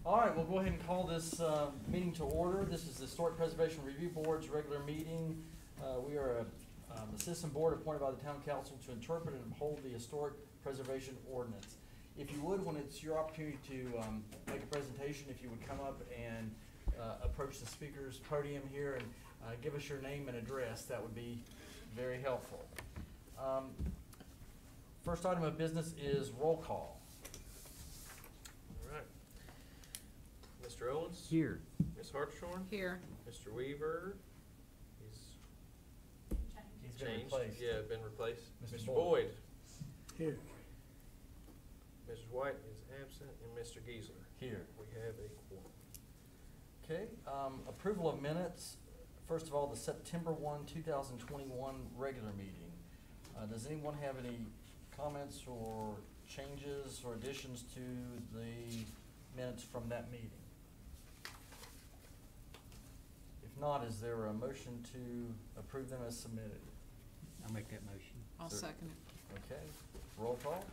All right, we'll go ahead and call this meeting to order. This is the Historic Preservation Review Board's regular meeting. We are a citizen board appointed by the town council to interpret and uphold the historic preservation ordinance. If you would, when it's your opportunity to make a presentation, if you would come up and approach the speaker's podium here and give us your name and address, that would be very helpful. First item of business is roll call. Mr. Owens? Here. Ms. Hartshorn? Here. Mr. Weaver? He's been changed. replaced. Yeah, been replaced. Mr. Mr. Boyd. Boyd? Here. Mrs. White is absent, and Mr. Giesler? Here. We have a quorum. Okay, approval of minutes. First of all, the September 1, 2021 regular meeting. Does anyone have any comments or changes or additions to the minutes from that meeting? If not, is there a motion to approve them as submitted? I'll make that motion. I'll second it. Okay, roll call.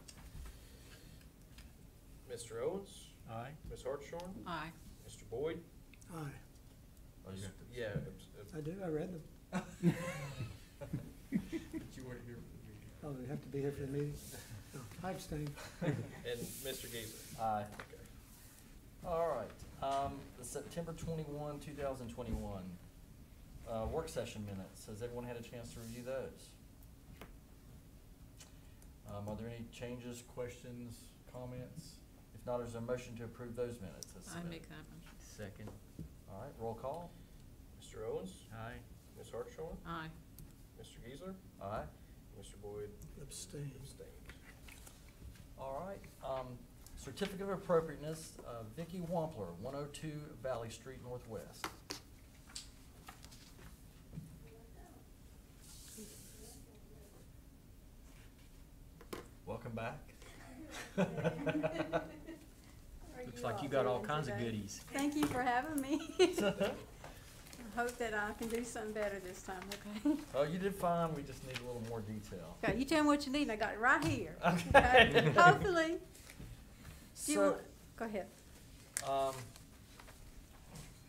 Mr. Owens? Aye. Ms. Hartshorn? Aye. Mr. Boyd? Aye. Oh, you have to- Yeah. I do, I read them. But you weren't here for the meeting. Oh, they have to be here for the meeting? No, I abstain. And Mr. Giesler? Aye. Okay. All right, the September 21, 2021 work session minutes. Has everyone had a chance to review those? Are there any changes, questions, comments? If not, is there a motion to approve those minutes? as I submitted? make that motion. Second. All right, roll call. Mr. Owens? Aye. Ms. Hartshorn? Aye. Mr. Giesler? Aye. Mr. Boyd? Abstain. Abstained. All right, certificate of appropriateness, Vicki Wampler, 102 Valley Street Northwest. Welcome back. Looks like you got all kinds of goodies. Thank you for having me. I hope that I can do something better this time, okay? Oh, you did fine, we just need a little more detail. Okay, you tell me what you need, and I got it right here. Okay. Hopefully. Do you So, want, go ahead.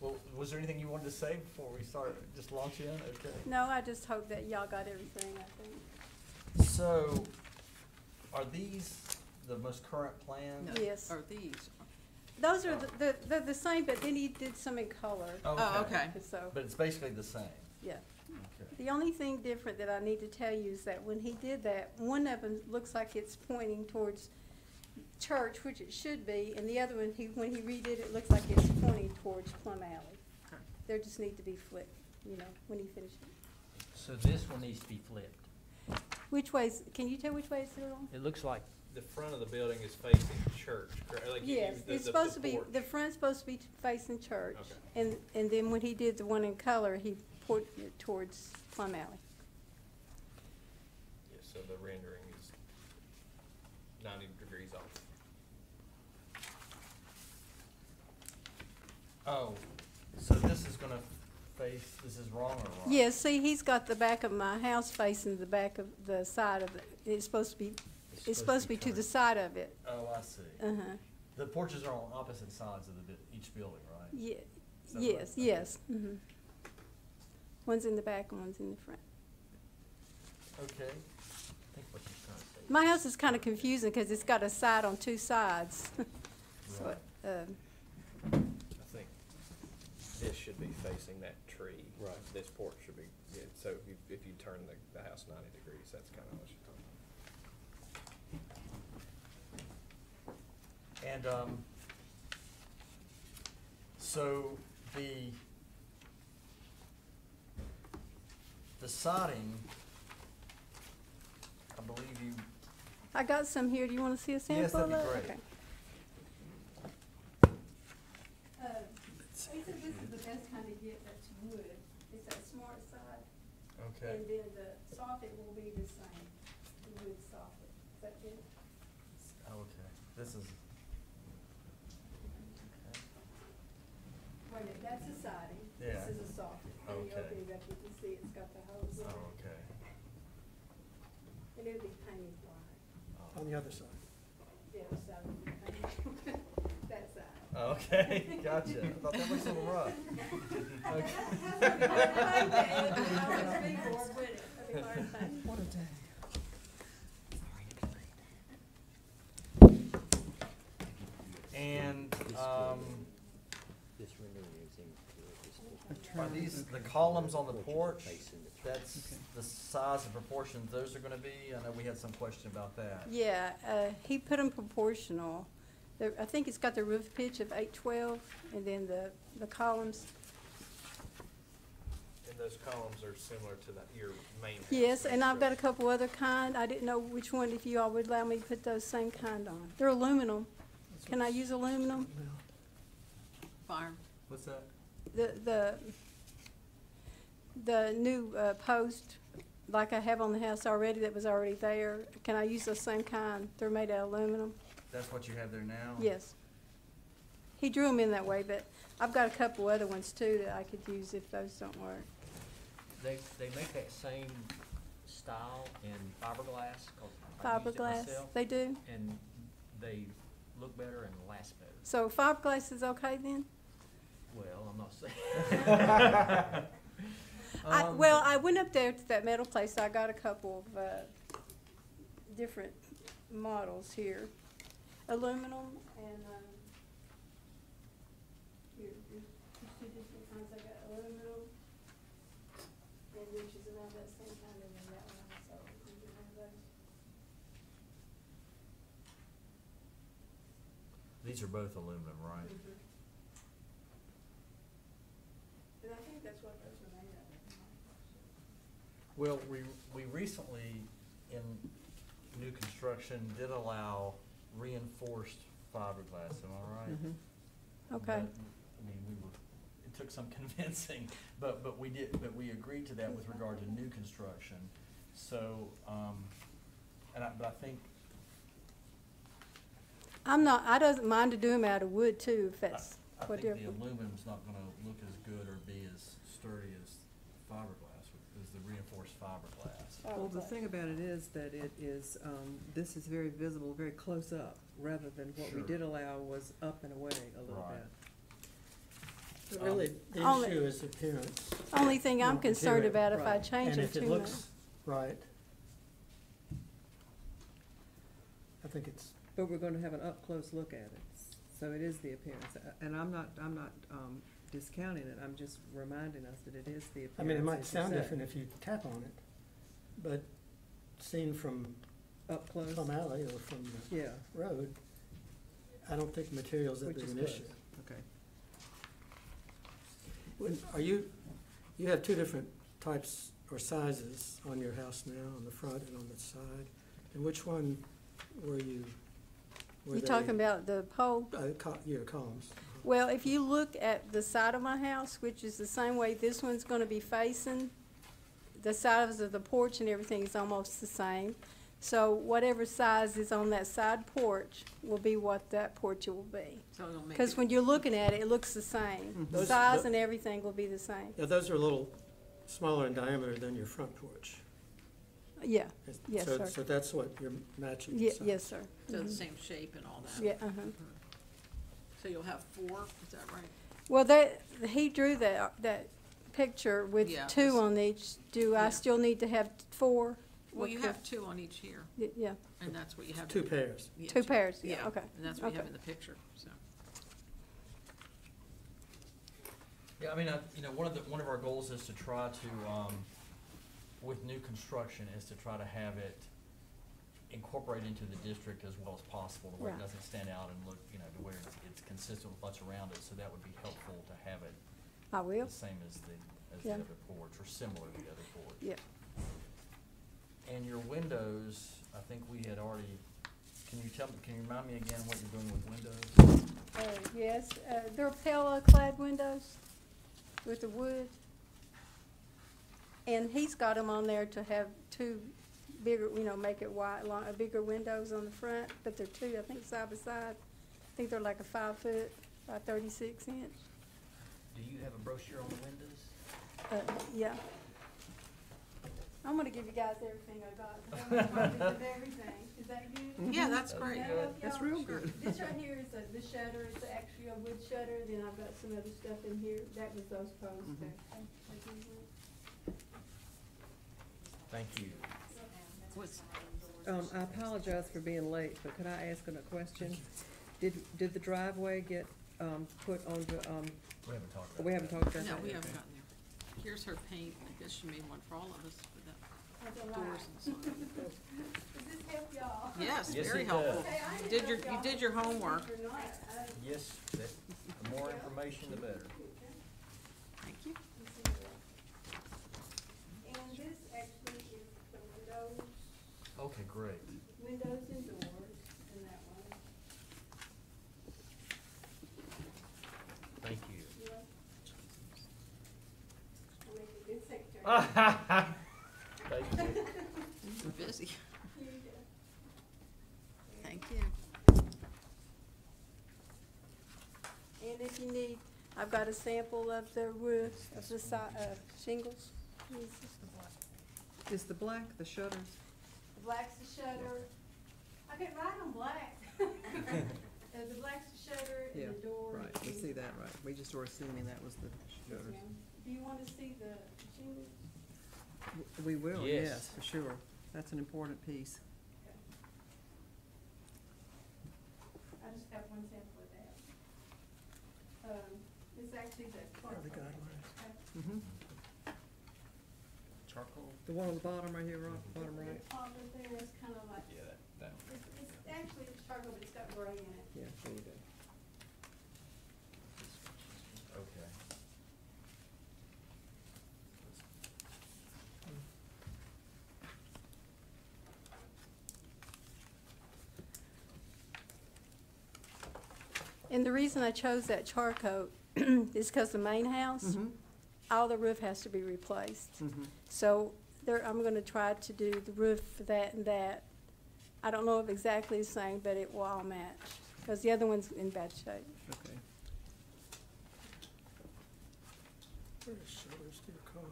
well, was there anything you wanted to say before we start just launch in? Okay. No, I just hope that y'all got everything, I think. So, are these the most current plans? No. Yes. Or these. Those are they're the same, but then he did some in color. Oh, okay. So, But it's basically the same. yeah. Okay. The only thing different that I need to tell you is that when he did that, one of them looks like it's pointing towards church, which it should be, and the other one, when he redid it, looks like it's pointing towards Plum Alley. Okay. They just need to be flipped, when he finishes. So this one needs to be flipped. Which ways, can you tell which way it's on? It looks like, The front of the building is facing church, correct? Like you Yes, use it's the supposed to be, porch. the front's supposed to be facing church. Okay. And then when he did the one in color, he pointed it towards Plum Alley. Yeah, so the rendering is 90 degrees off. Oh, so this is gonna face, this is wrong or wrong? Yes, see, he's got the back of my house facing the back of the side of it. It's supposed to be to the turned. side of it. Oh, I see. Uh-huh. The porches are on opposite sides of each building, right? Yeah, Is that yes, right? yes. One's in the back and one's in the front. Okay. I think what you're trying to say. My house is kind of confusing because it's got a side on two sides. So, Right. I think this should be facing that tree. Right. This porch should be, yeah, so if you turn the house 90 degrees, that's kind of what you're talking about. And, so the siding, I believe you, I got some here. Do you want to see a sample Yes, that'd of be it? great. Okay. He said this is the best kind to get that's wood. It's that smart side. okay. And then the soffit will be the same, the wood soffit. Is that good? Okay, this is. Wait a minute, that's the siding. Yeah. This is a soffit. And you Okay. open it up, you can see it's got the holes in it. Oh, okay. And it'll be painted white. Oh. On the other side. The other side will be painted. That side. Oh, Okay, gotcha. I thought that was a little rough. Okay. What a day. And, are these, the columns on the porch, that's the size and proportions those are gonna be? I know we had some question about that. Yeah, he put them proportional. I think it's got the roof pitch of 812, and then the columns. And those columns are similar to your main house. Yes, and I've got a couple other kind. I didn't know which one, if you all would allow me to put those same kind on. They're aluminum. Can I use aluminum? Fire. What's that? The new post, like I have on the house already, that was already there, can I use the same kind? They're made out of aluminum. That's what you have there now? Yes. He drew them in that way, but I've got a couple other ones too that I could use if those don't work. They make that same style in fiberglass, 'cause I used it Fiberglass, myself, they do? and they look better and last better. So fiberglass is okay then? Well, I'm not saying. Well, I went up there to that metal place, I got a couple of, different models here. Aluminum and, here, there's two different kinds, I got aluminum, and which is around that same kind, and then that one, so you can have those. These are both aluminum, right? And I think that's what those are made of. Well, we recently, in new construction, did allow reinforced fiberglass, am I right? Okay. But, I mean, it took some convincing, but we we agreed to that with regard to new construction. So, but I think, I doesn't mind to do them out of wood too, if that's I think whatever. the aluminum's not gonna look as good or be as sturdy as fiberglass, as the reinforced fiberglass. Well, the thing about it is that it is, this is very visible, very close up, rather than what we Sure. did allow was up and away a little Right. bit. But really, the Only- issue is appearance. Only thing I'm No, concerned material, about if I right. change And them if it too much. looks right, I think it's, But we're gonna have an up-close look at it, so it is the appearance. And I'm not discounting it, I'm just reminding us that it is the appearance. I mean, it might as you sound say. different if you tap on it, but seen from Up close, Plum Alley or from the yeah, road, I don't think material's that which big is an close, issue. okay. Are you have two different types or sizes on your house now, on the front and on the side, and which one were you? You talking about the pole? Yeah, columns. Well, if you look at the side of my house, which is the same way this one's gonna be facing, the sides of the porch and everything is almost the same. So whatever size is on that side porch will be what that porch will be. So it'll make Because it, when you're looking at it, it looks the same. The Those- size the- and everything will be the same. Yeah, those are a little smaller in diameter than your front porch. Yeah, Is- Yes, so- sir. So that's what you're matching. Ye- the size. yes, sir. so the Mhm. same shape and all that. Yeah, So you'll have 4, is that right? Well, he drew that picture with Yeah, two it's- on each. Do I Yeah. still need to have 4? Well, you What have 2 on each here, Yeah, and that's what you have. Two in- pairs. yeah, two pairs, yeah, okay. And that's what you have Okay. in the picture, so. Yeah, I mean, one of our goals is to try to, with new construction, is to try to have it incorporate into the district as well as possible, to where it Right. doesn't stand out and look, to where it's consistent with what's around it, so that would be helpful to have it I will, the same as the Yeah. other porch, or similar to the other porch. yeah. And your windows, I think we had already, can you remind me again what you're doing with windows? Yes, they're Pella Clad windows with the wood. And he's got them on there to have 2 bigger, make it wide, bigger windows on the front, but they're 2, I think, side by side. I think they're like a 5 foot by 36 inch. Do you have a brochure on the windows? Yeah. I'm I'm gonna give you guys everything I got, 'cause I have copies of everything. Is that good? Yeah, that's Does great. that help That's y'all? real good. This right here is the shutter, it's actually a wood shutter, then I've got some other stuff in here, that was those posts Mhm. there. Thank you. What's, I apologize for being late, but could I ask a question? Did the driveway get, put onto, We haven't talked about we haven't talked about that? no, we haven't Okay. gotten there. Here's her paint, I guess she made one for all of us for the That's a doors lot. and so on. Does this help y'all? Yes, Yes, very it helpful. does. Okay, I You didn't did your, know if you y'all did your had something homework. or not. Yes, the more information, the better. Thank you. And this actually is the windows, Okay, great. windows and doors, and that one. Thank you. You know? I'll make a good secretary. Thank you. We're busy. Here you go. Thank you. And if you need, I've got a sample of the roof, of the shingles. Is the black the shutters? The black's the shutter. I could write on black. The black's the shutter Yeah, and the door. right, we see that, right. We just were assuming that was the Yes, shutters. ma'am. Do you want to see the shingles? We will, Yes. yes, for sure. That's an important piece. I just got one sample of that. It's actually the. the guidelines. Mm-hmm. Charcoal? The one on the bottom right here, right, bottom right? The top of there is kind of like, Yeah, that. it's actually charcoal, but it's got gray in it. Yeah, there you go. Okay. And the reason I chose that charcoal is because the main house, Mm-hmm, all the roof has to be replaced. mm-hmm. So there, I'm gonna try to do the roof for that and that. I don't know if exactly the same, but it will all match, because the other one's in bad shape. Okay. Where is shutters, do you recall?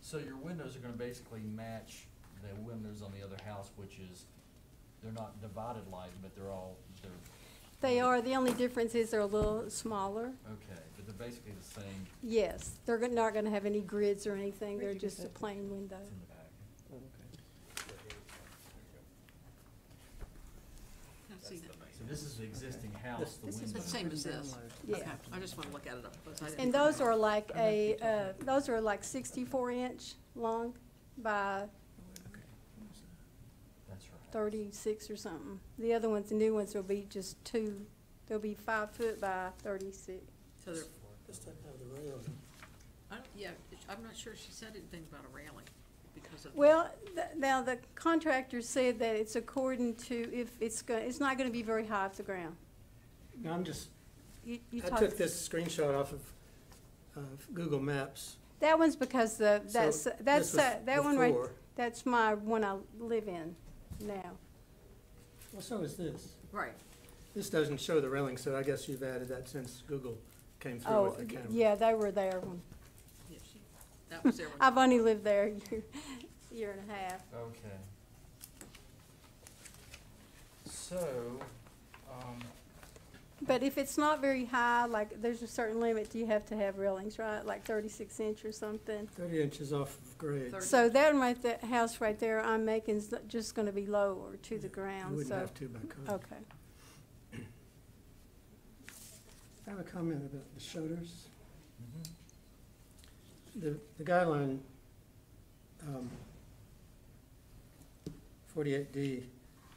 So your windows are gonna basically match the windows on the other house, which is, they're not divided light, but they're, They are, the only difference is they're a little smaller. okay, but they're basically the same. Yes, they're not gonna have any grids or anything, Where'd they're you get just a that? plain window. It's in the back. Oh, okay. I see that. So this is the existing house, the This is window. the same as this. Download. Yeah. Okay, I just wanna look at it up, because I didn't. And those are like those are like 64-inch long by That's right. 36 or something. The other ones, the new ones will be just they'll be 5 foot by 36. So they're, This doesn't have the railing. I don't, yeah, I'm not sure she said anything about a railing because of. Well, now the contractor said that it's according to if it's not gonna be very high off the ground. No, I'm just, You I talk- took this screenshot off of Google Maps. That one's because So this was that one right, before. that's my one I live in now. Well, so is this. Right, This doesn't show the railing, so I guess you've added that since Google came through Oh, with the camera. yeah, they were there when, yeah, that was there when. I've only lived there a year and a half. Okay. So, But if it's not very high, like, there's a certain limit, you have to have railings, right? Like 36 inch or something. 30 inches off of grade. 30. So that one right, that house right there I'm making is just gonna be lower to the You ground, wouldn't so, have to by code. okay. I have a comment about the shutters. mhm. The guideline, 48D,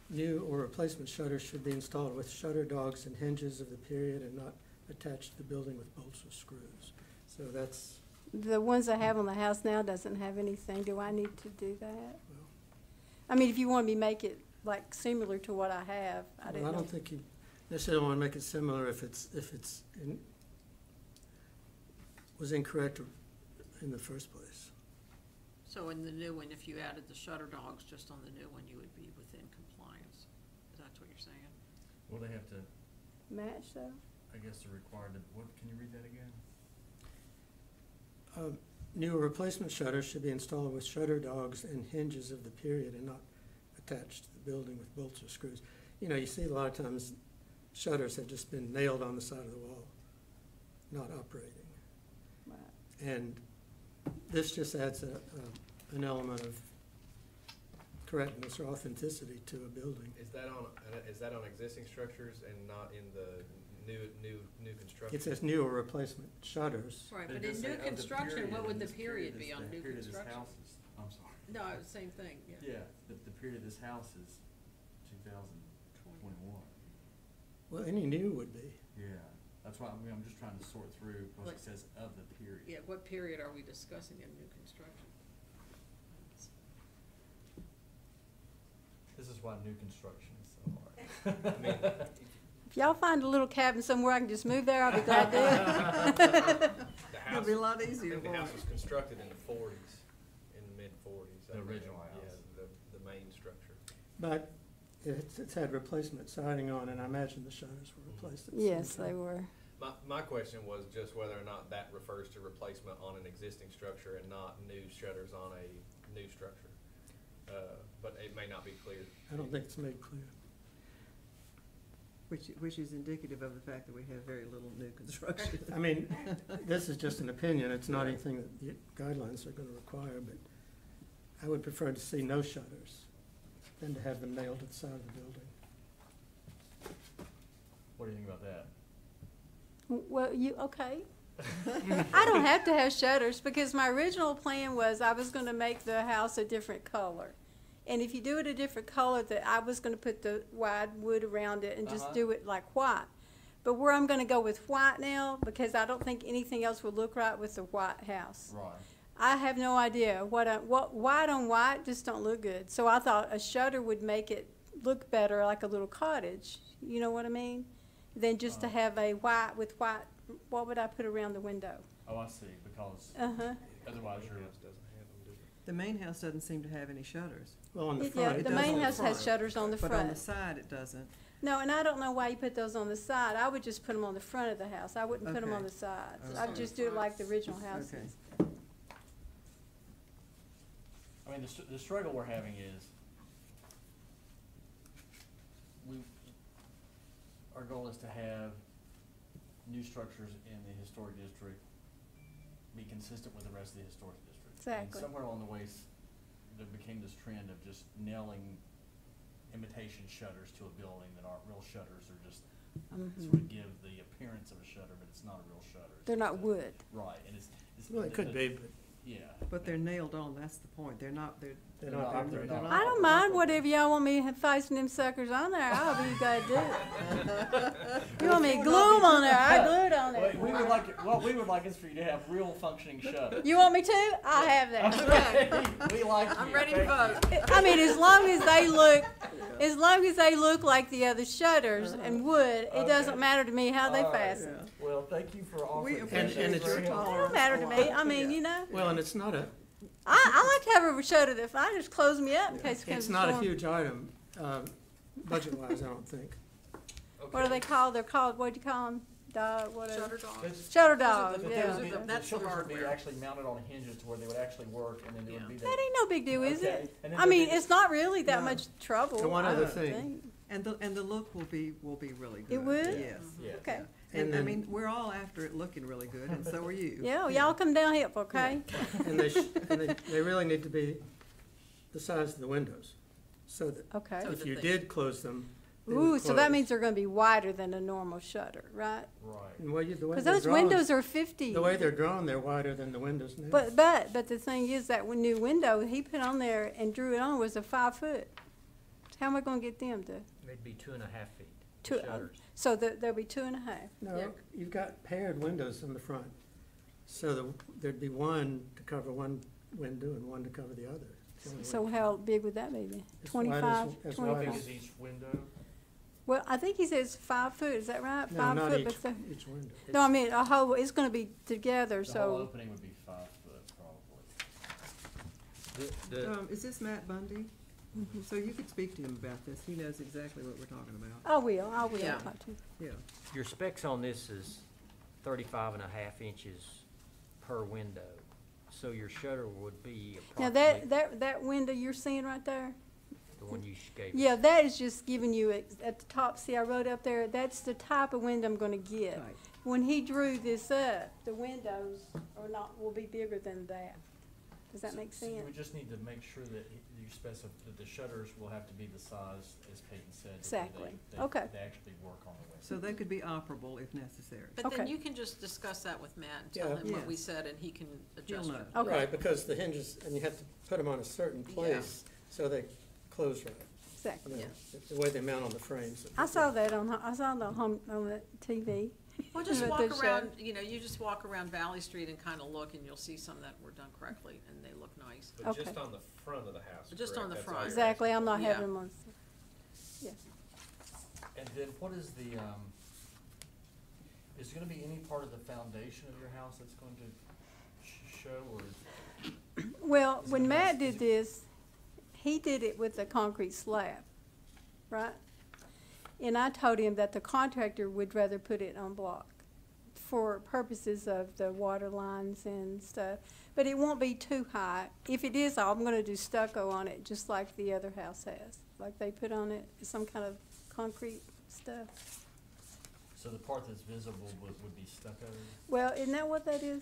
new or replacement shutters should be installed with shutter dogs and hinges of the period and not attached to the building with bolts or screws. So that's, The ones I have on the house now doesn't have anything. Do I need to do that? well, I mean, if you want me to make it like similar to what I have, I well, didn't I know. don't think you necessarily want to make it similar if was incorrect in the first place. So in the new one, if you added the shutter dogs just on the new one, you would be within compliance. Is that what you're saying? Well, they have to, match though? I guess they're required to, what, can you read that again? New or replacement shutters should be installed with shutter dogs and hinges of the period and not attached to the building with bolts or screws. You know, you see a lot of times shutters have just been nailed on the side of the wall, not operating. Right. And this just adds an element of correctness or authenticity to a building. Is that on existing structures and not in the new construction? It says new or replacement shutters. Right, But but it in does new say of the construction, period, what and would the this period is be on the new period of this construction? house is- I'm sorry. No, same thing, yeah. Yeah, the period of this house is 2021. Well, any new would be. Yeah, that's why, I'm just trying to sort through, because What- it says of the period. Yeah, what period are we discussing in new construction? This is why new construction is so hard. I mean, If y'all find a little cabin somewhere I can just move there, I'll be glad to. the It'll house, be a lot I easier think the for house you. was constructed in the 40s, in the mid-40s. The original house. Yeah, the main structure. But it's had replacement siding on, and I imagine the shutters were replaced at the same Yes, they time. were. My question was just whether or not that refers to replacement on an existing structure and not new shutters on a new structure. But it may not be clear. I don't think it's made clear. Which is indicative of the fact that we have very little new construction. I mean, this is just an opinion, it's not anything that the guidelines are gonna require, but I would prefer to see no shutters than to have them nailed to the side of the building. What do you think about that? Well, okay. I don't have to have shutters because my original plan was I was gonna make the house a different color. And if you do it a different color, that I was gonna put the wide wood around it and just do it like white. But where I'm gonna go with white now, because I don't think anything else would look right with the white house. Right. I have no idea what white on white just don't look good. So I thought a shutter would make it look better, like a little cottage. You know what I mean? Than just to have a white with white. What would I put around the window? Oh, I see, because Uh-huh. otherwise you're, House doesn't have them, do it? The main house doesn't seem to have any shutters, Well, on the Yeah, front, it the does main on the house has front. shutters on the but on the front. side it doesn't. No, and I don't know why you put those on the side. I would just put them on the front of the house. I wouldn't put them on Okay. the sides. Okay. I'd just do it like the original Okay. houses. I mean, the struggle we're having is, our goal is to have new structures in the historic district be consistent with the rest of the historic district. Exactly. And somewhere along the way, there became this trend of just nailing imitation shutters to a building that aren't real shutters, or just sort of give the appearance of a shutter, but it's not a real shutter. It's They're just not a- wood. Right, and it's. Well, it could be, but Yeah. But they're nailed on, that's the point. They're not, they're They're not not- operating. they're not- I don't mind whatever y'all want me to fasten them suckers on there. I'll be glad to do it. You want me to glue them on there? I glue it on What we there. would like, what we would like is for you to have real functioning shutters. You want me to? I'll have that. We like you. I'm ready to Thank you. vote. I mean, as long as they look like the other shutters and wood, it doesn't matter to me how they All right. fasten. Well, thank you for we offering. appreciate and it's- your It don't tolerance. matter a to lot. me. I mean, Yeah. you know, well, and it's not a, I like to have a shutter that if I just close me up in case it comes it's not a storm. huge item, budget-wise, I don't think. What are they called? They're called, what'd you call them? Whatever. Shutter dogs. It's- Shutter Those are dogs, the- But yeah. those would be- That's the shutters would be hardware. actually mounted on hinges to where they would actually work, and then there would be Yeah. the. That ain't no big deal, is Okay, it? and then I there'd mean, be the- it's not really that No. much trouble. And one I other don't thing. think. And the look will be really good. It would? Yes. Yeah. Okay. And And I then- mean, we're all after it looking really good, and so are you. Yeah, y'all come down here, okay? And they really need to be the size of the windows, so that Okay. So if that you they- did close them, they Ooh, would so that close. means they're gonna be wider than a normal shutter, right? Right. And the way Because they're those drawn- windows are 50. The way they're drawn, they're wider than the windows now. But the thing is that when new window he put on there and drew it on was a 5 foot. How am I gonna get them to? It'd be 2.5 feet, Two- the shutters. So there'll be 2.5. Yeah. No, you've got paired windows in the front, so there'd be one to cover one window and one to cover the other. It's the only So way. how big would that be then? As wide as- 25, as How wide big 25? is each window? Well, I think he says 5 foot, is that right? No, 5 not foot, each, but the, each window. no, I mean, a whole, it's gonna be together, The whole so, opening would be 5 foot, probably. The- Is this Matt Bundy? So you could speak to him about this. He knows exactly what we're talking about. I will Yeah. talk to him. Yeah. Your specs on this is 35.5 inches per window, so your shutter would be Now, approximately that window you're seeing right there, the one you gave. yeah, that is just giving you, at the top, see I wrote up there, that's the type of window I'm gonna get. Right. When he drew this up, the windows will be bigger than that. Does that make So you sense? would just need to make sure that you specify that the shutters will have to be the size, as Peyton said. that Exactly. they Okay. They actually work on the window. So they could be operable if necessary. But then Okay. you can just discuss that with Matt and tell Yeah. him what we Yes. said, and he can adjust He'll it. know. Okay. Right, because the hinges, and you have to put them on a certain place so they close right. Exactly. You know, Yeah. the way they mount on the frames. I saw that on the TV. Well, just What walk they showed. around, you just walk around Valley Street and kind of look, and you'll see some that were done correctly, and they look nice. But Okay. just on the front of the house, Just on correct? the That's all front. you're Exactly, asking I'm not Yeah. having them on, yeah. And then what is the, is there gonna be any part of the foundation of your house that's going to show, or is? Well, Is when it Matt is did it- this, he did it with a concrete slab, right? And I told him that the contractor would rather put it on block for purposes of the water lines and stuff. But it won't be too high. If it is, I'm gonna do stucco on it, just like the other house has. Like they put on it some kind of concrete stuff. So the part that's visible would be stucco? Well, isn't that what that is?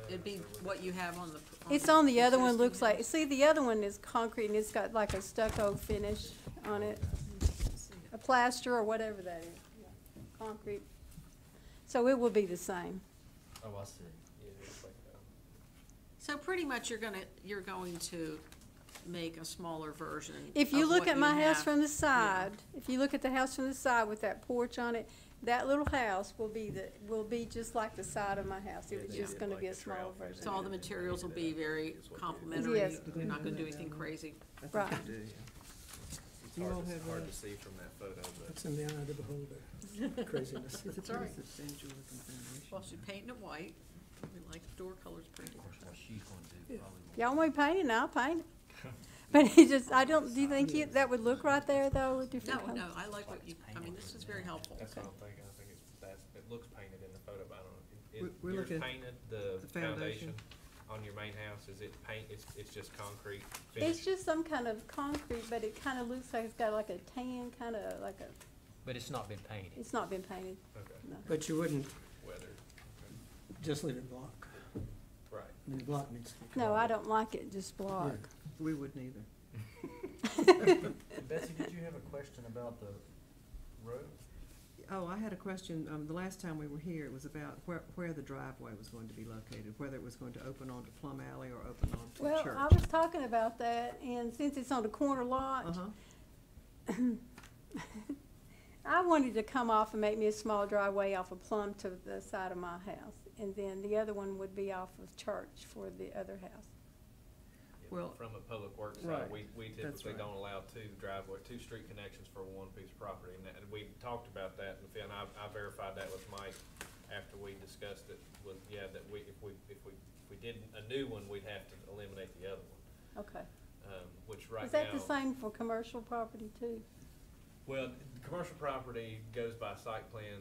It'd be what you have on the. It's on the other one, existing looks like, house. see, the other one is concrete and it's got like a stucco finish on it. A plaster or whatever that is, concrete. So it will be the same. Oh, I see. Yeah, it looks like that. So pretty much you're going to make a smaller version If you of look what at my you house have. from the side, if you look at the house from the side with that porch on it, that little house will be just like the side of my house. It was Yeah, just gonna like be a the smaller trail version. So all the materials will be very Is what you- complimentary. Yes. You're not gonna do anything crazy. I think Right. they do, yeah. It's You hard all to, have hard that? to see from that photo, but. It's in the eye of the beholder, craziness. It's a That's all pretty right. substantial looking foundation. Well, she's painting it white. We like door colors pretty. Of course, what she's gonna do probably won't. Y'all want me painted, I'll paint it. But it just, do you think that would look right there though, with different No, colors? no, I like what you, I mean, this is very helpful. That's what I'm thinking, I think it looks painted in the photo, but I don't know. We're Yours looking- painted, the the foundation. foundation on your main house, is it it's just concrete It's finish? just some kind of concrete, but it kinda looks like it's got like a tan, kinda like a, But it's not been painted. it's not been painted, Okay, no. But you wouldn't weathered, just leave it block. right. I mean, the block needs to be. No, colored. I don't like it just block. We wouldn't either. And Betsy, did you have a question about the road? Oh, I had a question, the last time we were here, it was about where the driveway was going to be located, whether it was going to open onto Plum Alley or open onto Well, Church. I was talking about that, and since it's on the corner lot, Uh-huh, I wanted to come off and make me a small driveway off of Plum to the side of my house. And then the other one would be off of Church for the other house. Yeah, Well, from a public works right, side, we that's typically right. don't allow two street connections for one piece of property, and we talked about that, and I verified that with Mike after we discussed it, that if we did a new one, we'd have to eliminate the other one, Okay. which right now. Is that the same for commercial property too? Well, commercial property goes by site plan,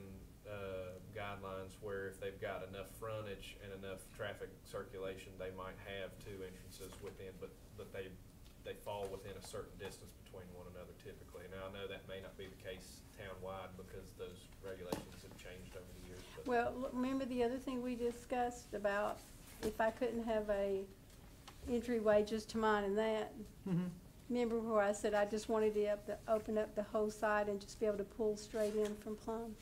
guidelines, where if they've got enough frontage and enough traffic circulation, they might have two entrances within, but they fall within a certain distance between one another typically. Now, I know that may not be the case townwide because those regulations have changed over the years, but. Well, remember the other thing we discussed about if I couldn't have a entryway just to mine and that? mhm. Remember where I said I just wanted to open up the whole side and just be able to pull straight in from Plum?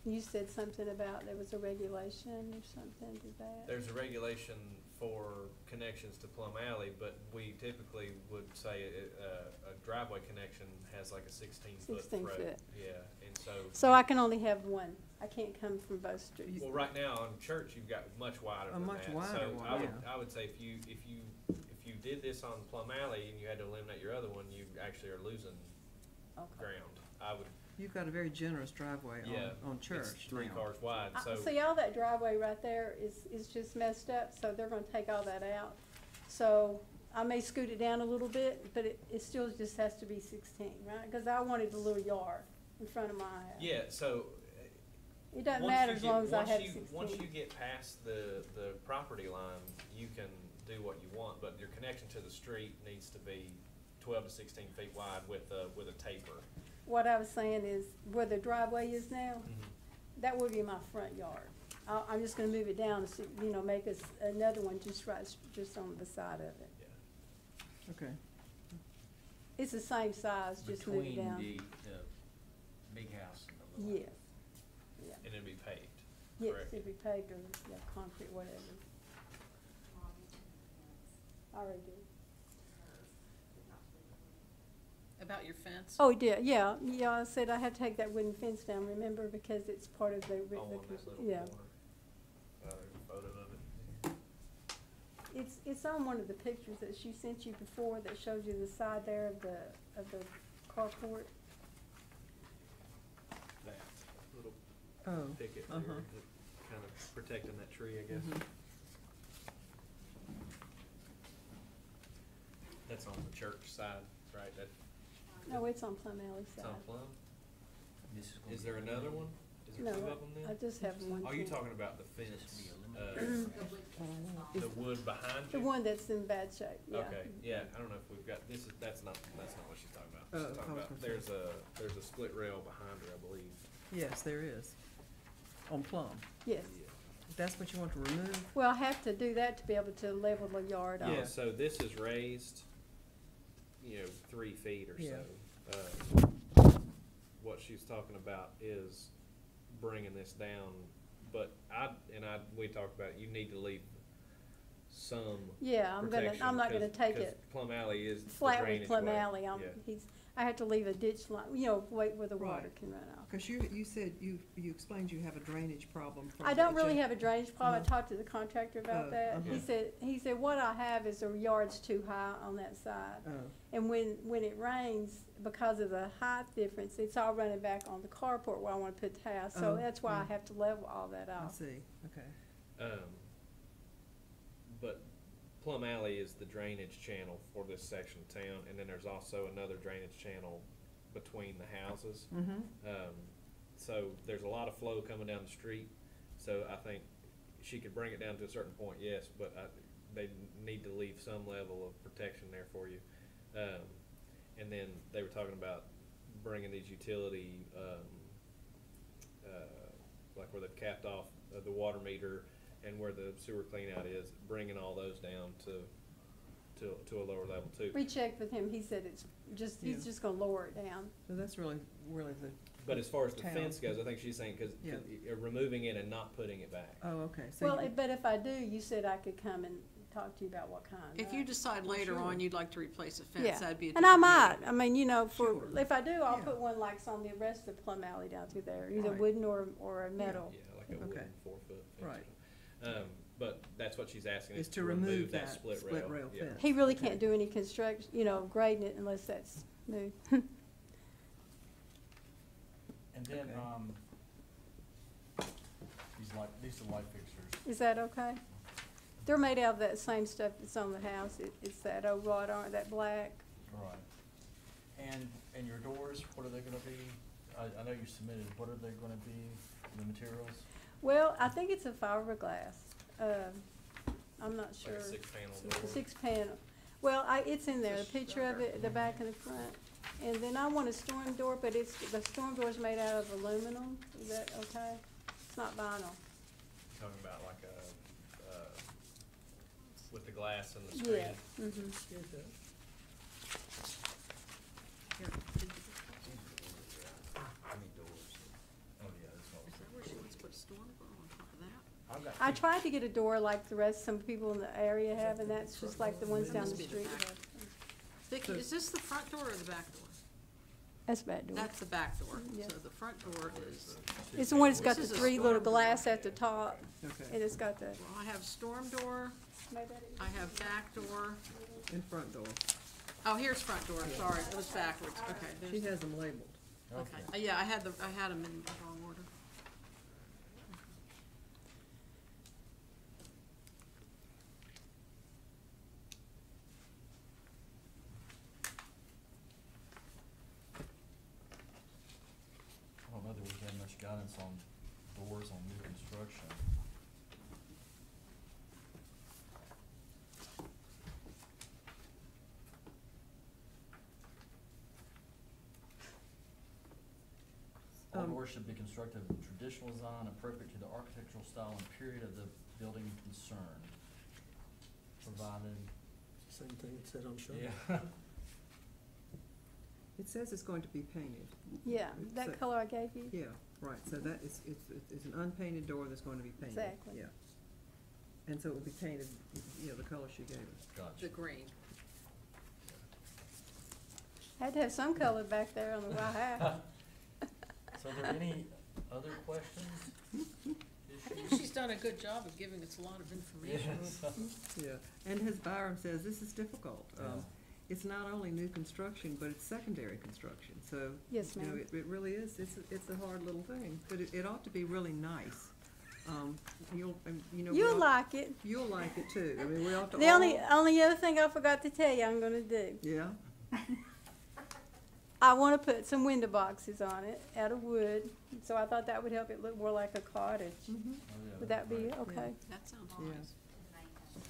You said something about there was a regulation or something to that. There's a regulation for connections to Plum Alley, but we typically would say a driveway connection has like a 16-foot 16 throat. foot. Yeah, and so. So I can only have one. I can't come from both streets. Well, right now on Church, you've got much wider A than much that. wider So one, I would say if you did this on Plum Alley and you had to eliminate your other one, you actually are losing Okay. ground. I would, You've got a very generous driveway yeah. on Church It's 3 now. cars wide, so. See, all that driveway right there is just messed up, so they're gonna take all that out. So I may scoot it down a little bit, but it still just has to be 16, right? Because I wanted a little yard in front of my house. Yeah, so. It doesn't once matter you as get- long as I once have you- 16. Once you get past the property line, you can do what you want, but your connection to the street needs to be 12 to 16 feet wide with a taper. What I was saying is, where the driveway is now, that would be my front yard. I'm just gonna move it down, and make us another one just on the side of it. Yeah. Okay. It's the same size, just move it Between down. the big house and the little. Yes, And it'd be paved, yes, correct? it'd be paved or, concrete, whatever. I already did. About your fence? Oh, yeah, I said I had to take that wooden fence down, remember, because it's part of the, Oh, on that little yeah. corner. Photo of it. It's on one of the pictures that she sent you before that shows you the side there of the carport. That little Oh, picket there, uh-huh. that kind of protecting that tree, I guess. Mhm. That's on the church side, right? That, No, it's on Plum Alley it's side. on Plum? This gonna Is be there another one? Is there No, two of them I then? just have one. Oh, you fence. talking about the fence, Just be eliminated. the wood behind The you? one that's in bad shape, yeah. Okay, yeah, I don't know if we've got, that's not what she's talking about. She's Oh, talking I was about, gonna there's a split rail behind her, I believe. yes, there is. On Plum. Yes. That's what you want to remove? Well, I have to do that to be able to level the yard off. Yeah, so this is raised, 3 feet or Yeah. so. What she's talking about is bringing this down, but we talked about, you need to leave some Yeah, I'm not gonna take it Plum Alley is the flat with drainage Plum way. Alley. Yeah. I have to leave a ditch line, wait where the water Right. can run off. Because you said, you explained you have a drainage problem from I the don't really adjacent- have a drainage problem. I Uh-huh. talked to the contractor about Oh, that. uh-huh. He said, what I have is the yard's too high on that side. Oh, And when it rains, because of the height difference, it's all running back on the carport where I wanna put the house. So Oh, that's why I yeah. have to level all that I off. see, okay. But Plum Alley is the drainage channel for this section of town, and then there's also another drainage channel between the houses. Mm-hmm. So there's a lot of flow coming down the street, so I think she could bring it down to a certain point, yes, but they need to leave some level of protection there for you. And then they were talking about bringing these utility, like where they've capped off the water meter and where the sewer cleanout is, bringing all those down to a lower level too. We checked with him. He said he's just gonna lower it down. So that's really the, But as far as the Town. fence goes, I think she's saying, cause Yeah. removing it and not putting it back. oh, okay. So Well, you- but if I do, you said I could come and talk to you about what kind. If you right? decide Well, later sure. on you'd like to replace a Yeah. fence, that'd be a And I different might, matter. I mean, Sure. if I do, I'll Yeah. put one like on the rest of Plum Alley down through there, either Right. wooden or a metal. Yeah, like a Okay. wooden 4-foot fence. Right. But that's what she's asking, is is to remove that split rail Yeah. fence. He really Okay. can't do any construction, grading it unless that's new. And then, Okay. these are light fixtures. Is that okay? They're made out of that same stuff that's on the house. It's that old wrought iron, that black. Right. And your doors, what are they gonna be? I know you submitted, what are they gonna be, the materials? Well, I think it's a fiberglass. I'm not Like sure. a 6-panel door. 6 panel. Well, it's in there, a It's a picture of it, the back and the front. And then I want a storm door, but the storm door's made out of aluminum. Is that okay? It's not vinyl. Talking about like with the glass and the screen. Yeah. Mm-hmm. Here, I need doors. Oh, yeah, that's all. is that where she wants to put a storm door on top of that? I've got I two- tried to get a door like the rest, some people in the area have, and that's just like the ones That down the must be the street back. have. Vicky, So- is this the front door or the back door? That's a bad door. That's the back door, Yeah. so the front door is, It's the one that's got the This is a 3 little storm door. glass at the top, Okay, and it's got the. well, I have storm door, I have back door. and front door. Oh, here's front door, sorry, it was backwards, okay. She there's- has them labeled. Okay, yeah, I had them in the wrong order. on doors on new construction. All doors should be constructed of traditional design appropriate to the architectural style and period of the building concerned, provided. Same thing it said on shutter. Yeah. It says it's going to be painted. Yeah, So- that color I gave you. Yeah, right, so that is, it's an unpainted door that's going to be painted. Exactly. Yeah. And so it will be painted, you know, the color she gave us. The Gotcha. green. Had to have some color back there on the white house. So are there any other questions? I think Issues? she's done a good job of giving us a lot of information. Yes. Yeah, and as Byram says, this is difficult. Yeah. It's not only new construction, but it's secondary construction, so. Yes, You know, ma'am. it really is, it's a hard little thing, but it ought to be really nice. You know. we You'll ought- like it. You'll like it too, I mean, we ought to The only all- other thing I forgot to tell you I'm gonna do. Yeah, I wanna put some window boxes on it out of wood, so I thought that would help it look more like a cottage. mhm, Oh, yeah, Would that be right. okay? That sounds Yeah. nice.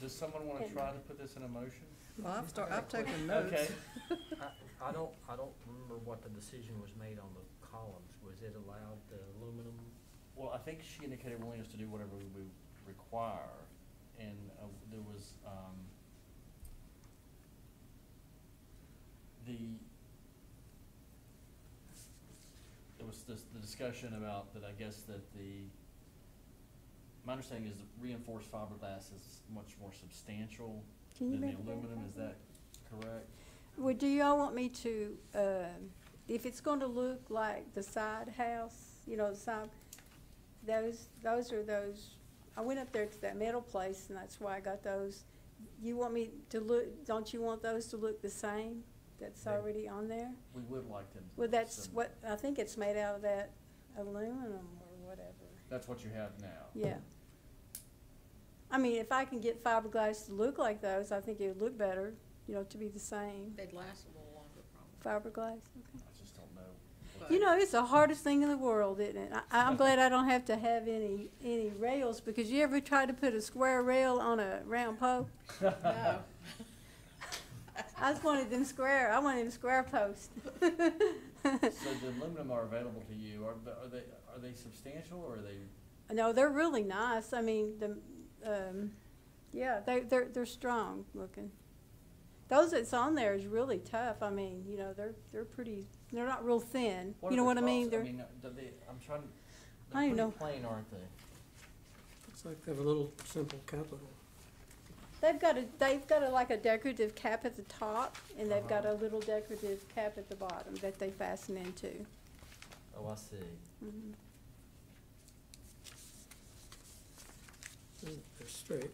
Does someone wanna And- try to put this in a motion? well, I've taken notes. Okay. I don't remember what the decision was made on the columns. Was it allowed the aluminum? Well, I think she indicated willing us to do whatever we require, and there was, there was the discussion about that, I guess that my understanding is that reinforced fiberglass is much more substantial Can you than the make that aluminum, is copy? that correct? Well, do y'all want me to, if it's gonna look like the side house, you know, the side, those are those, I went up there to that metal place and that's why I got those. You want me to look, don't you want those to look the same that's They- already on there? We would like them. Well, that's similar. what, I think it's made out of that aluminum or whatever, That's what you have now. yeah. I mean, if I can get fiberglass to look like those, I think it would look better, you know, to be the same. They'd last a little longer, probably. Fiberglass, okay. I just don't know. But- You know, it's the hardest thing in the world, isn't it? I'm glad I don't have to have any rails, because you ever try to put a square rail on a round pole? No. I just wanted them square, I wanted them square posts. So the aluminum are available to you, are they substantial, or are they? No, they're really nice, I mean, yeah, they're strong looking. Those that's on there is really tough, I mean, you know, they're pretty, they're not real thin, What you are know the what I mean? costs? They're, I'm trying, I they're don't know. pretty plain, aren't they? Looks like they have a little simple capital. they've got a like a decorative cap at the top, and they've got a little decorative cap at the bottom that they fasten into. Oh, I see. Mhm. They're straight,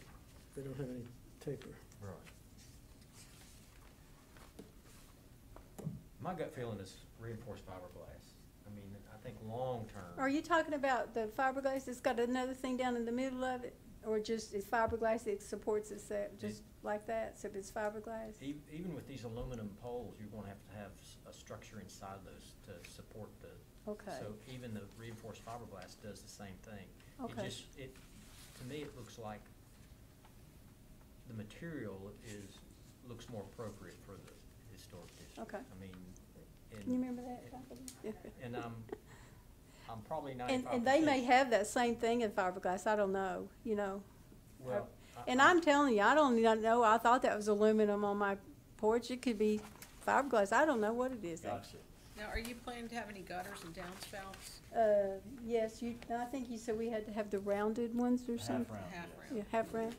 they don't have any taper. Right. My gut feeling is reinforced fiberglass. I mean, I think long-term. Are you talking about the fiberglass that's got another thing down in the middle of it? Or just, it's fiberglass that supports itself, just like that, so it's fiberglass? Even with these aluminum poles, you're gonna have to have a structure inside those to support the. Okay. So even the reinforced fiberglass does the same thing. Okay. To me, it looks like the material looks more appropriate for the historic district. Okay. I mean, You remember that company? and I'm probably 95%. And they may have that same thing in fiberglass, I don't know, you know. Well, And I'm telling you, I don't know, I thought that was aluminum on my porch, it could be fiberglass, I don't know what it is. Gotcha. Now, are you planning to have any gutters and downspouts? Yes, I think you said we had to have the rounded ones or Half something. round, Half yes. round. Yeah, half round.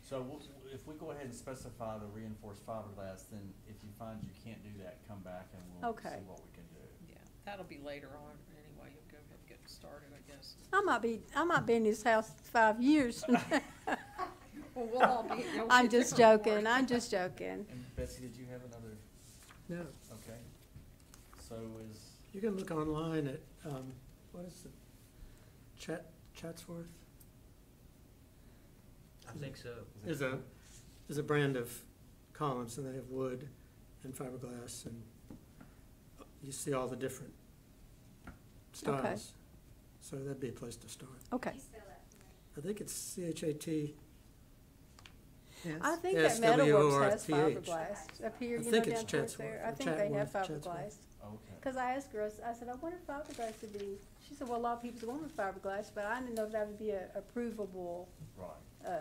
So if we go ahead and specify the reinforced fiberglass, then if you find you can't do that, come back and we'll see Okay. what we can do. Yeah, that'll be later on anyway, you'll go ahead and get started, I guess. I might be in this house 5 years. Well, we'll all be. you'll I'm get just different joking, board. I'm just joking. And Betsy, did you have another? No, Okay. So You can look online at, what is it, Chatsworth? I think so. Is a brand of columns, and they have wood and fiberglass, and you see all the different styles. So that'd be a place to start. Okay. I think it's CHAT. Yes. I think that Metalworks has SWORTH. fiberglass up here, I you know, think it's down towards Chatsworth there. I or think they have Chatworth, Chatsworth. fiberglass. Okay. Cause I asked her, I said, I wonder if fiberglass would be, she said, well, a lot of people's going with fiberglass, but I didn't know if that would be a provable, Right.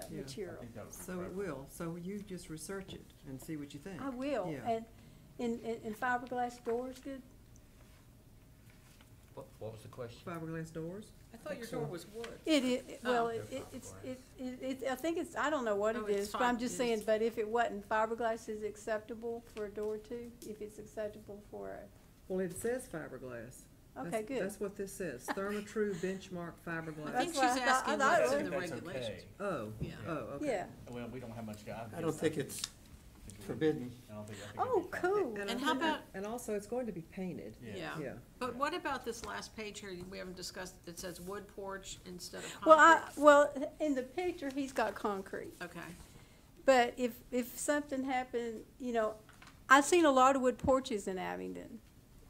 Yeah. material. I think that would be So it preferable. will, so you just research it and see what you think. I will, Yeah. and in fiberglass doors, good? What was the question? Fiberglass doors? I thought your door was wood. It is, well, Oh. I think it's, I don't know what Oh, it it's is, but I'm fine. just It saying, is. but if it wasn't, fiberglass is acceptable for a door too? If it's acceptable for a, Well, it says fiberglass. okay, That's- good. That's what this says, Therma-Tru benchmark I fiberglass. think she's what I thought- asking I thought what's it in the was- That's okay. regulations. Oh, Yeah. oh, okay. Yeah. Well, we don't have much guidance. I don't think it's forbidden. I don't think it'd Oh, be fine. cool. I And how think- about- And also, it's going to be painted. Yeah. Yeah. But what about this last page here, we haven't discussed, it says wood porch instead of concrete? Well, in the picture, he's got concrete. Okay, But if something happened, you know, I've seen a lot of wood porches in Abingdon,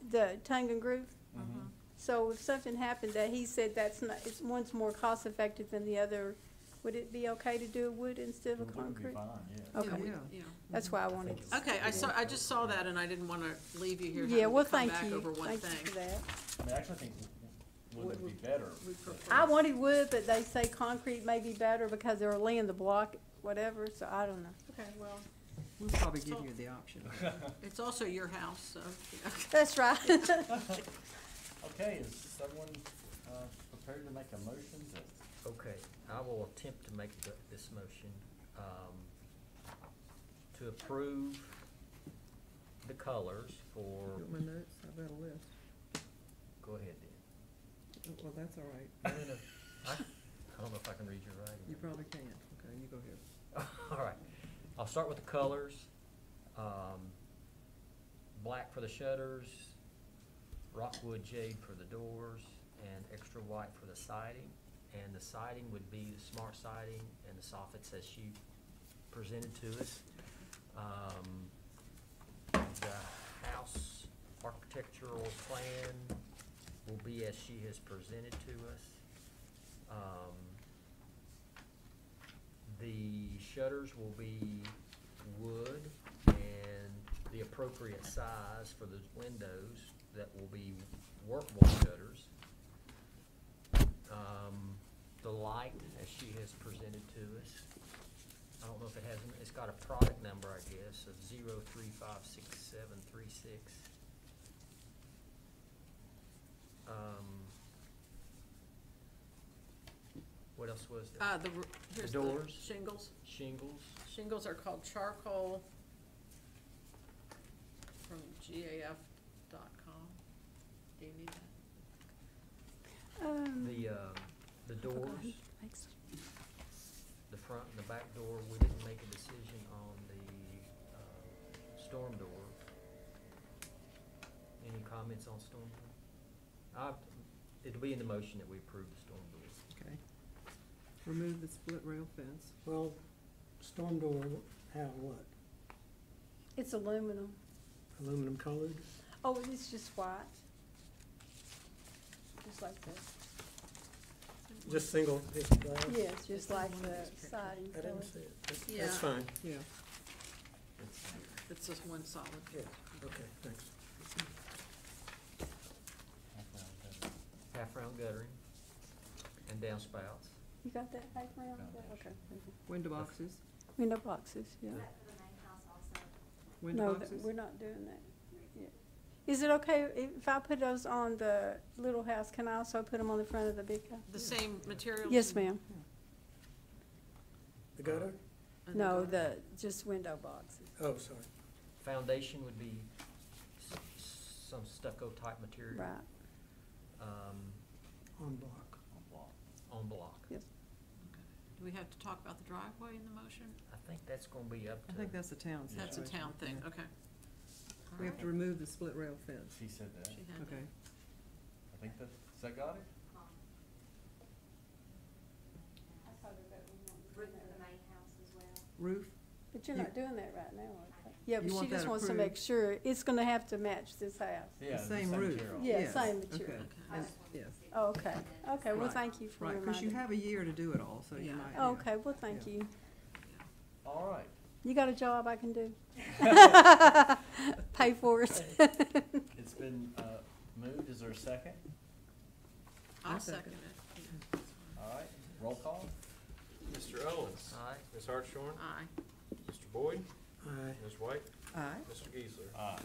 the tongue and groove. Mhm. So if something happened that he said that's not, it's, one's more cost effective than the other, would it be okay to do a wood instead of a It would be concrete? fine, yeah. Okay. yeah, Yeah. yeah. That's why I wanted to. Okay, I just saw that and I didn't wanna leave you here Yeah, having well, to come thank back you. over one Thank you thing. for that. I mean, I actually think wood would be better. We prefer- I wanted wood, but they say concrete may be better because they're laying the block, whatever, so I don't know. Okay, well, We'll probably give you the option. it's also your house, so, yeah. That's right. Okay, is someone, prepared to make a motion to? Okay, I will attempt to make this motion, to approve the colors for, You want my notes? I've got a list. go ahead then. Well, that's all right. No, I don't know if I can read your writing. You probably can. Okay, you go ahead. All right, I'll start with the colors. Black for the shutters, rockwood jade for the doors, and extra white for the siding. And the siding would be the smart siding and the soffits as she presented to us. The house architectural plan will be as she has presented to us. The shutters will be wood and the appropriate size for the windows that will be workable shutters. The light, as she has presented to us, I don't know if it has, it's got a product number, I guess, of 0356736. What else was there? Here's The the doors. shingles. Shingles. Shingles are called charcoal from GAF.com. Do you need that? The doors, Thanks. the front and the back door, we didn't make a decision on the storm door. Any comments on storm door? It'll be in the motion that we approve the storm door. Okay. Remove the split rail fence. Well, storm door, how, what? It's aluminum. Aluminum colored? Oh, it's just white. Just like that. Just single piece of glass? Yes, just like the siding I color. didn't see it. That's Yeah. fine. Yeah. It's just one solid. Yeah, okay, thanks. Half-round guttering and downspouts. You got that background? Okay. thank you. Window boxes. Window boxes, yeah. Window No, boxes. we're not doing that yet. Is it okay if I put those on the little house, can I also put them on the front of the big house? The same materials? Yes, ma'am. The gutter? And No, the- just window boxes. Oh, sorry. Foundation would be some stucco type material. Right. On block. On block. Yes. Do we have to talk about the driveway in the motion? I think that's gonna be up I to. think that's a town situation. That's a town thing, Yeah. okay. We have to remove the split rail fence. She said that. She had Okay. I think that, has that got it? But Roof? you're not doing that right now, are you? Yeah, but You she want just that wants to approved? make sure it's gonna have to match this house. Yeah, The same roof. material. Yeah, Yes, same material. okay. And- Yes, Oh, okay, okay, well, Right, thank you for right, reminding. because you have a year to do it all, so you Yeah. might. Oh, okay, well, thank Yeah. you. All right. You got a job I can do? Pay for it. It's been moved. Is there a second? I'll I'll second second. it. All right. Roll call. Mr. Owens? Aye. Ms. Hartshorn? Aye. Mr. Boyd? Aye. Ms. White? Aye. Mr. Geisler? Aye.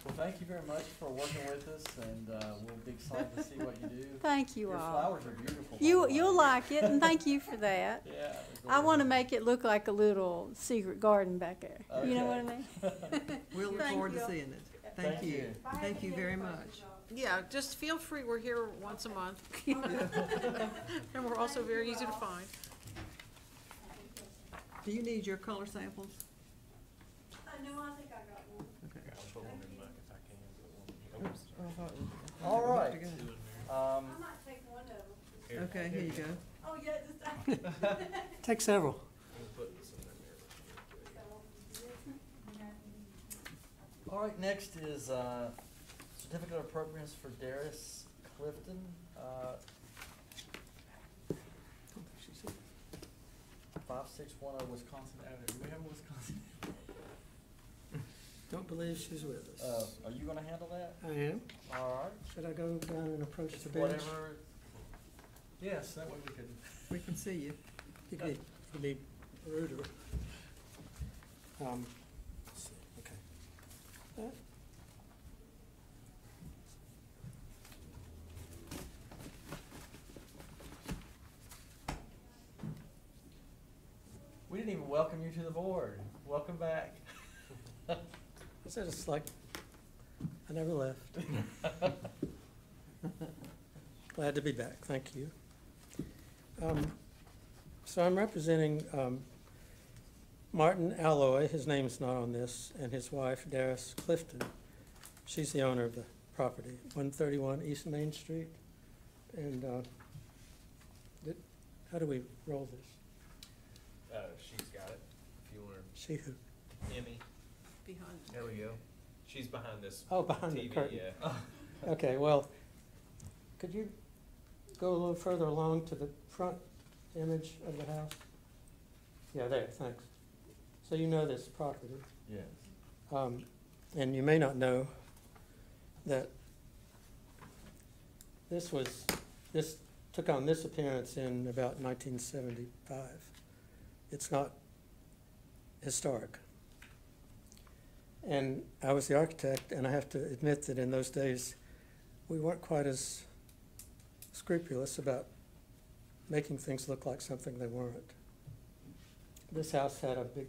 Well, thank you very much for working with us, and we'll be excited to see what you do. Thank you Your all. flowers are beautiful. by You, the you'll way. like it, and thank you for that. Yeah. I wanna make it look like a little secret garden back there. You know what I Okay. mean? We'll look Thank forward to you. seeing it. Thank Thank you. you. Thank you very much. Yeah, just feel free, we're here once a month. And we're also very easy to find. Do you need your color samples? No, I think I got one. Okay. I'll put one in my, if I can, put one. All right. Two in there. I might take one of them. Here. Okay, here you go. Oh, yeah, just. Take several. We'll put this in there. All right, next is certificate of appropriateness for Darris, Clifton. 5610 Wisconsin Avenue. Do we have a Wisconsin? Don't believe she's with us. Are you gonna handle that? I am. All right. Should I go down and approach It's the bench? whatever. Yes, that way we could. We can see you. You need ruder. Let's see, okay. We didn't even welcome you to the board. Welcome back. So it's like, I never left. Glad to be back, thank you. So I'm representing Martin Alloy, his name's not on this, and his wife Darris Clifton. She's the owner of the property, 131 East Main Street. And how do we roll this? She's got it, if you want her. She who? Emmy, Behind. There we go. she's behind this Oh, behind the TV, curtain. yeah. Okay, well, could you go a little further along to the front image of the house? Yeah, there, thanks. So you know this property, Yes. and you may not know that this took on this appearance in about 1975. It's not historic. And I was the architect, and I have to admit that in those days, we weren't quite as scrupulous about making things look like something they weren't. This house had a big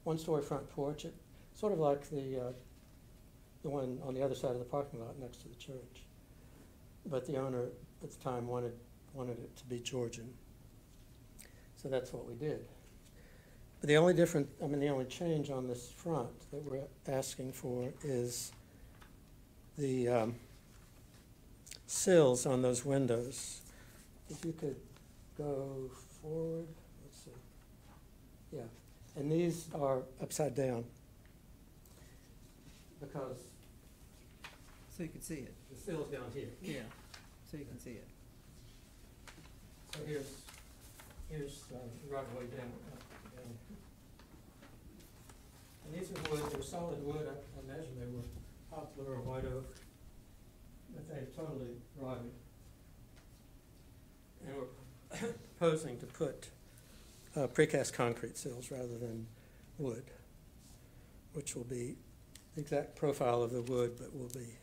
one-story front porch, sort of like the one on the other side of the parking lot next to the church. But the owner at the time wanted it to be Georgian. So that's what we did. But the only change on this front that we're asking for is the sills on those windows. If you could go forward, let's see. Yeah, and these are upside down because So you can see it. the sill's down here. Yeah, so you can see it. So here's right way down. And these are wood, they're solid wood. I imagine they were poplar or white oak, but they've totally rotted. And we're proposing to put precast concrete sills rather than wood, which will be the exact profile of the wood, but will be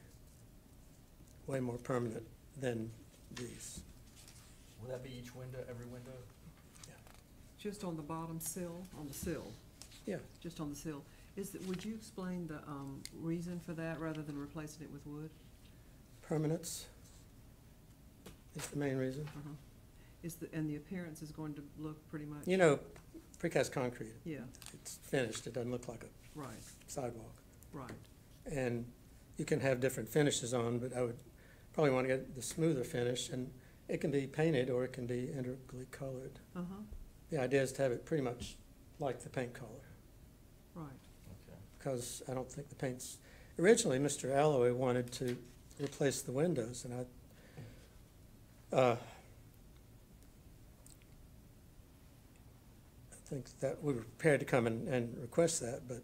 way more permanent than these. Will that be each window, every window? Just on the bottom sill, on the sill, Yeah, just on the sill. Would you explain the reason for that rather than replacing it with wood? permanence is the main reason. Uh-huh. And the appearance is going to look pretty much? You know, precast concrete, Yeah, it's finished, it doesn't look like a right, sidewalk. right. And you can have different finishes on, but I would probably want to get the smoother finish, and it can be painted or it can be integrally colored. Uh-huh, The idea is to have it pretty much like the paint color. right. Okay. because I don't think the paint's, originally, Mr. Alloway wanted to replace the windows, and I think that we were prepared to come and request that, but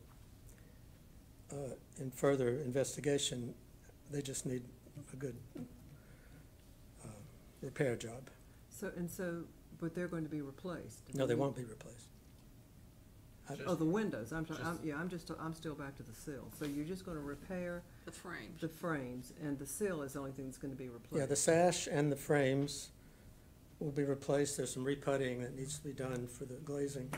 in further investigation, they just need a good repair job. But they're going to be replaced? No, they won't be replaced. Oh, the windows, I'm Just- I'm still back to the sill. So you're just gonna repair The frames. the frames, and the sill is the only thing that's gonna be replaced? Yeah, the sash and the frames will be replaced. There's some reputting that needs to be done for the glazing,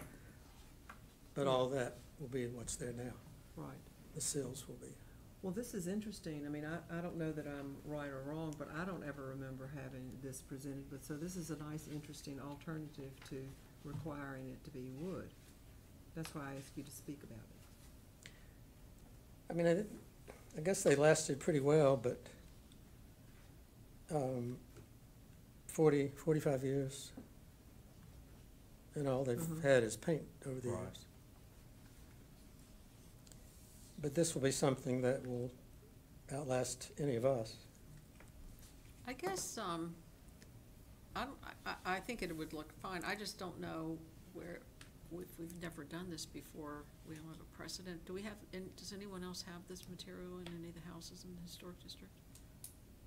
but all that will be what's there now. Right. The sills will be. Well, this is interesting. I mean, I don't know that I'm right or wrong, but I don't ever remember having this presented. But so this is a nice, interesting alternative to requiring it to be wood. That's why I asked you to speak about it. I mean, I guess they lasted pretty well, but 45 years. And all they've Mhm. had is paint over the Right. years. But this will be something that will outlast any of us. I guess, I think it would look fine. I just don't know where, if we've never done this before, we don't have a precedent. Do we have, does anyone else have this material in any of the houses in the historic district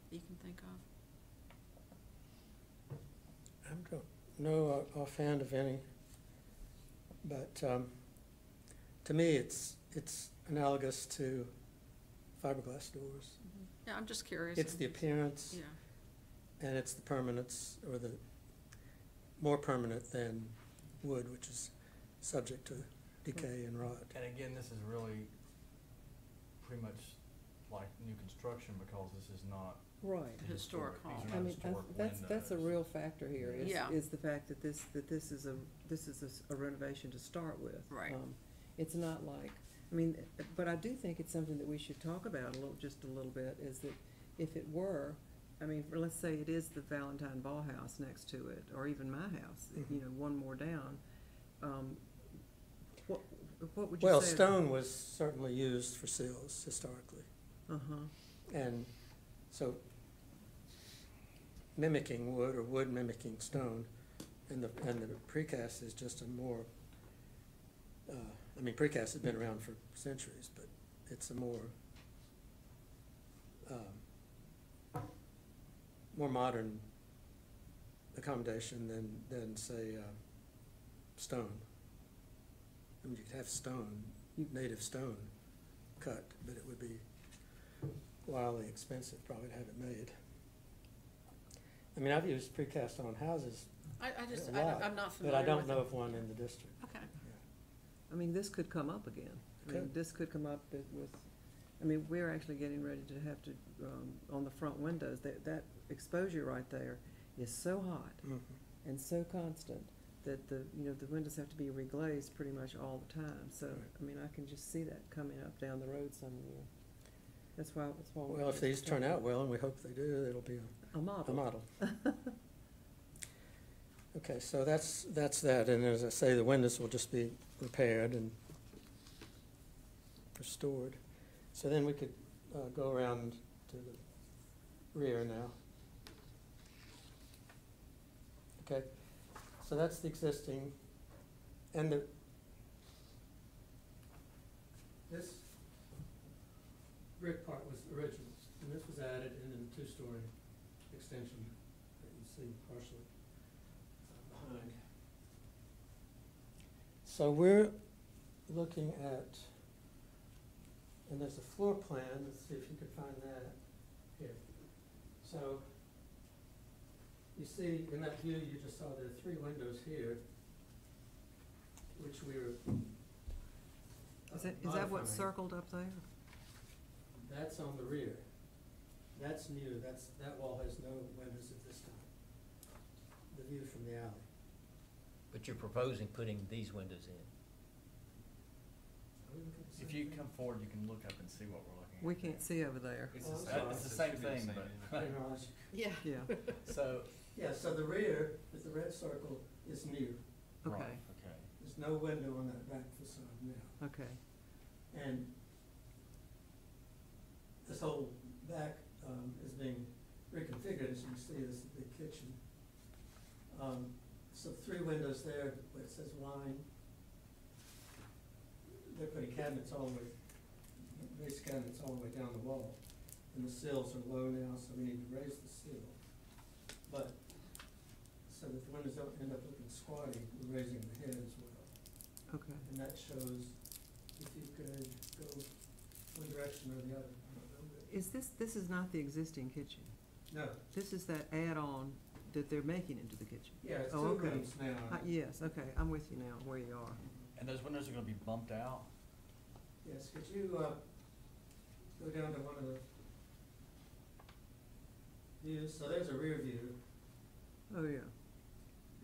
that you can think of? I don't know offhand of any, but to me, it's analogous to fiberglass doors. Yeah, I'm just curious. It's the appearance, Yeah, and it's the permanence, or the more permanent than wood, which is subject to decay and rot. And again, this is really pretty much like new construction because this is not Right. historic home. These are I not mean, historic that's a windows. real factor here, Yeah. is the fact that this is a renovation to start with. Right. It's not like, I mean, but I do think it's something that we should talk about just a little bit, is that if it were, I mean, let's say it is the Valentine Ball House next to it, or even my house, you know, one more down, what would you say? Well, stone was certainly used for sills historically, Uh-huh, and so mimicking wood or wood mimicking stone, and the precast is just a more, I mean, precast has been around for centuries, but it's a more modern accommodation than say stone. I mean, you could have stone, native stone cut, but it would be wildly expensive probably to have it made. I mean, I've used precast on houses I a just, lot, I'm not but familiar I with don't know it. of one in the district. Okay. I mean, this could come up again. I mean, Could. this could come up with, I mean, we're actually getting ready to have to, on the front windows, that exposure right there is so hot Mhm. and so constant that the windows have to be reglazed pretty much all the time. So, Right. I mean, I can just see that coming up down the road somewhere. That's why. Well, if these turn out well, and we hope they do, it'll be A model. a model. Okay, so that's that, and as I say, the windows will just be repaired and restored. So then we could go around to the rear now. Okay, so that's the existing, and this brick part was original, and this was added in the two-story extension that you see partially behind. So we're looking at, and there's a floor plan, let's see if you can find that here. So you see in that view you just saw there are 3 windows here, which we were Is that what's modifying. circled up there? That's on the rear. That's new, that wall has no windows at this time. The view from the alley. But you're proposing putting these windows in. If you come forward, you can look up and see what we're looking at. We can't see over there. It's Oh, the I'm same, sorry. it's the same It should be the thing, same, but. Yeah. Yeah, So. Yeah, so the rear, with the red circle, is new. okay, Right, okay. There's no window on that back facade now. okay. And this whole back, is being reconfigured, as you can see, this is the big kitchen. So 3 windows there, where it says wine. They're putting cabinets all the way, raised cabinets all the way down the wall. And the sills are low now, so we need to raise the sill. But, so that the windows don't end up looking squatty, we're raising the head as well. Okay. And that shows, if you could go one direction or the other. I don't know, but- Is this is not the existing kitchen? No, This is that add-on that they're making into the kitchen? yeah, it's Oh, 2 okay. rooms now. Yes, okay, I'm with you now, where you are. And those windows are gonna be bumped out? Yes, could you, go down to one of the views? So there's a rear view, Oh, yeah.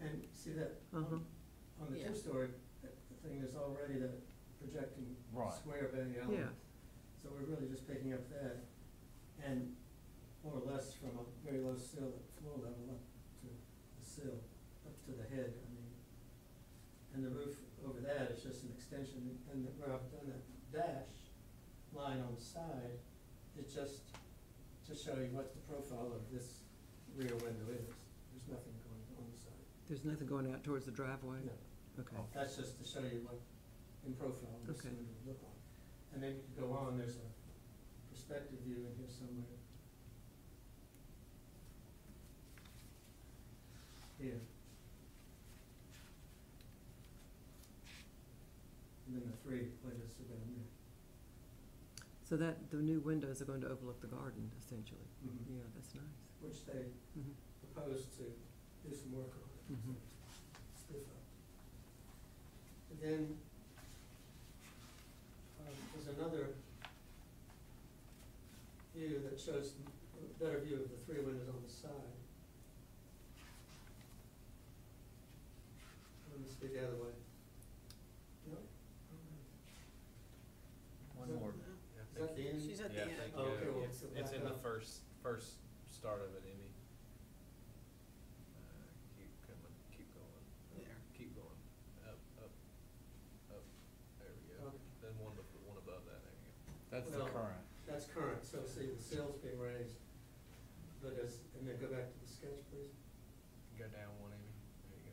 and see that Uh-huh. on the Yeah. 2-story, the thing, there's already that projecting Right. square bay element. Yeah. So we're really just picking up that, and more or less from a very low sill at floor level up to the sill, up to the head, I mean. And the roof over that is just an extension, and where I've done that dash line on the side, it's just to show you what the profile of this rear window is. There's nothing going on the side. There's nothing going out towards the driveway? No, Okay. that's just to show you what, in profile, this Okay. window would look like. And then you can go on, there's a perspective view in here somewhere. Here. And then the 3 windows are down there. So that, the new windows are going to overlook the garden, essentially? Mhm. Yeah, that's nice. Which they Mhm. proposed to do some work on it, Mhm. stiff up. And then, there's another view that shows a better view of the 3 windows on the side. Let me speak the other way. No? One more. Yeah, I Is that think- the end? She's at the Yeah, I end. think, Oh, okay, well, it's, let's go it's back in the up. first start of it, Emmy. Keep coming, keep going. There. Keep going, up, there we go. Okay. Then one above that, there you go. That's the Well, current. That's current, so see the sill's being raised, but and then go back to the sketch, please. Go down one, Emmy, there you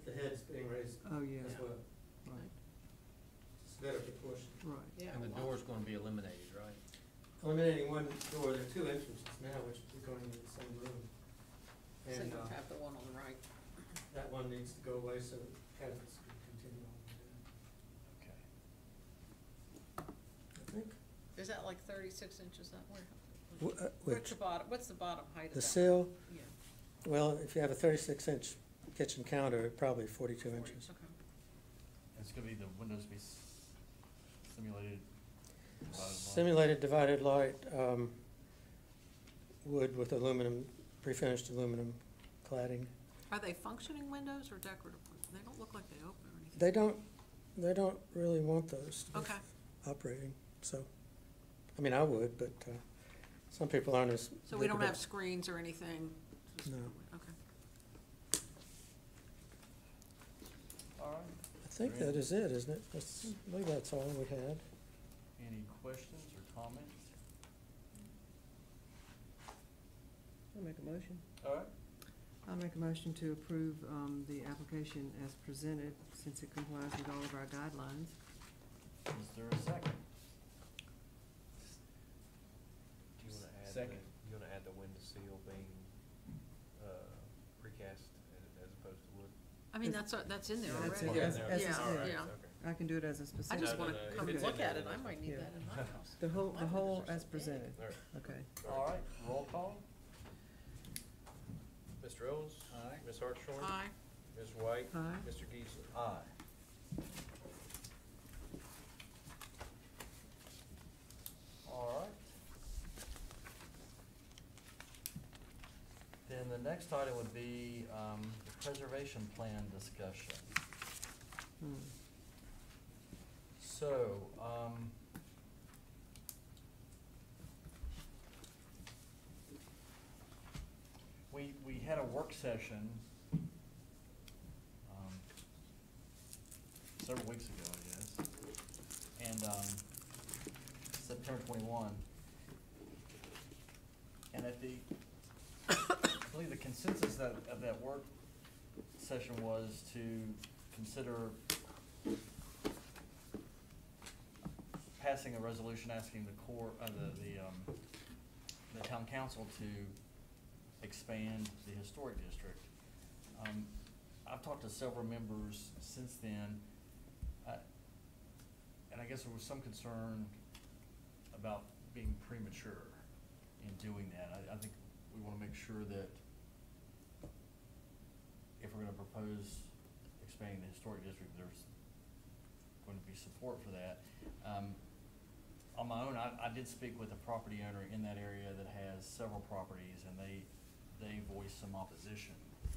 go. The head's being raised Oh, yeah, as well. right, It's better proportion. right. Yeah. And the well, door's gonna be eliminated, right? Eliminating one door, there are 2 entrances now, which are going into the same room. So And, you have the one on the right. that one needs to go away so cabinets can continue on with Okay. that. I think. Is that like 36 inches that way? Wh- What's the bottom, what's the bottom height of that? The sill, Yeah. well, if you have a 36-inch kitchen counter, probably 42 40, inches. okay. It's gonna be the windows be simulated. divided line. Simulated divided light, wood with aluminum, pre-finished aluminum cladding. Are they functioning windows or decorative? They don't look like they open or anything. They don't really want those to be Okay. operating, so, I mean, I would, but, some people aren't as. So we don't have decorative. screens or anything? Just- No. Okay. All right. I think that is it, isn't it? I believe that's all we had. Any questions or comments? I'll make a motion. All right. I'll make a motion to approve, the application as presented, since it complies with all of our guidelines. Is there a second? Do you wanna add, Second. you wanna add the window seal being, precast as opposed to wood? I mean, Is- that's in there Yeah, that's already. in- as- as Yeah, All right, yeah. okay. I can do it as a I specific. just No, wanna no, if come it's look in at there, it. I then might need Yeah. that in my house. The whole, My the whole windows are as so big. presented, All right. okay. All right, roll call? Mr. Owens? Aye. Ms. Hartshorn? Aye. Ms. White? Aye. Mr. Geisler? Aye. All right. Then the next item would be, the preservation plan discussion. Hmm. So, we had a work session, several weeks ago, I guess, and, September 21. And at the, I believe the consensus of that work session was to consider passing a resolution asking the town council to expand the historic district. I've talked to several members since then, and I guess there was some concern about being premature in doing that. I think we wanna make sure that if we're gonna propose expanding the historic district, there's going to be support for that. On my own, I did speak with a property owner in that area that has several properties, and they voiced some opposition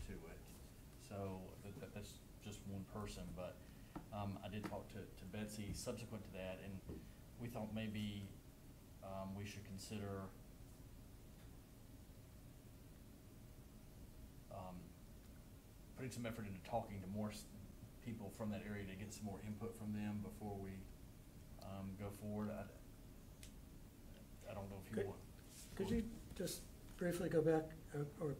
to it. So that's just one person, but I did talk to Betsy subsequent to that, and we thought maybe we should consider putting some effort into talking to more people from that area to get some more input from them before we go forward. I don't know if you want. Could you just briefly go back or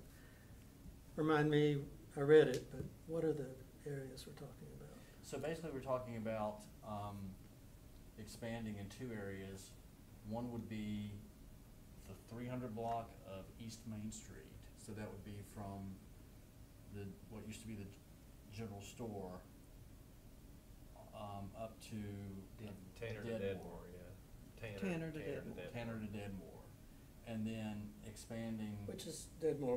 remind me, I read it, but what are the areas we're talking about? So basically, we're talking about expanding in two areas. One would be the 300 block of East Main Street. So that would be from what used to be the general store up to Tanner to Deadmore, yeah. Tanner to Deadmore. Tanner to Deadmore. And then expanding. Which is Deadmore,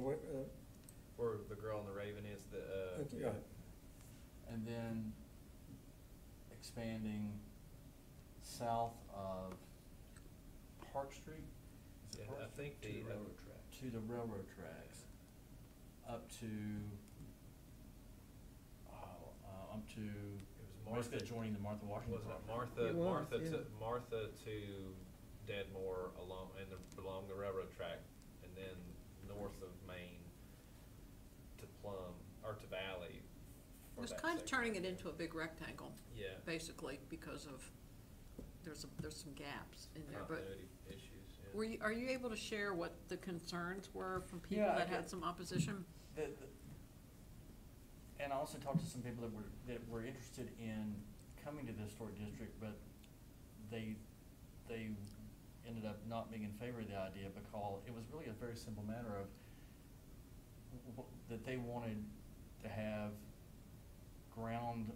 Where the girl in the Raven is, okay, yeah. right. And then expanding south of Park Street. Is it Yeah, Park I Street? think the To the railroad tracks, up to, it was basically joining the Martha Washington Wasn't it property. Martha? It was, yeah. Martha to Deadmore along the railroad track, and then north of Main to Plum, or to Valley. for It's that kind of section. turning it into a big rectangle, Yeah. basically, because of, there's some gaps in there, but Continuity issues, yeah. are you able to share what the concerns were from people Yeah, I that can. had some opposition? And I also talked to some people that were interested in coming to the historic district, but they ended up not being in favor of the idea because it was really a very simple matter of that they wanted to have ground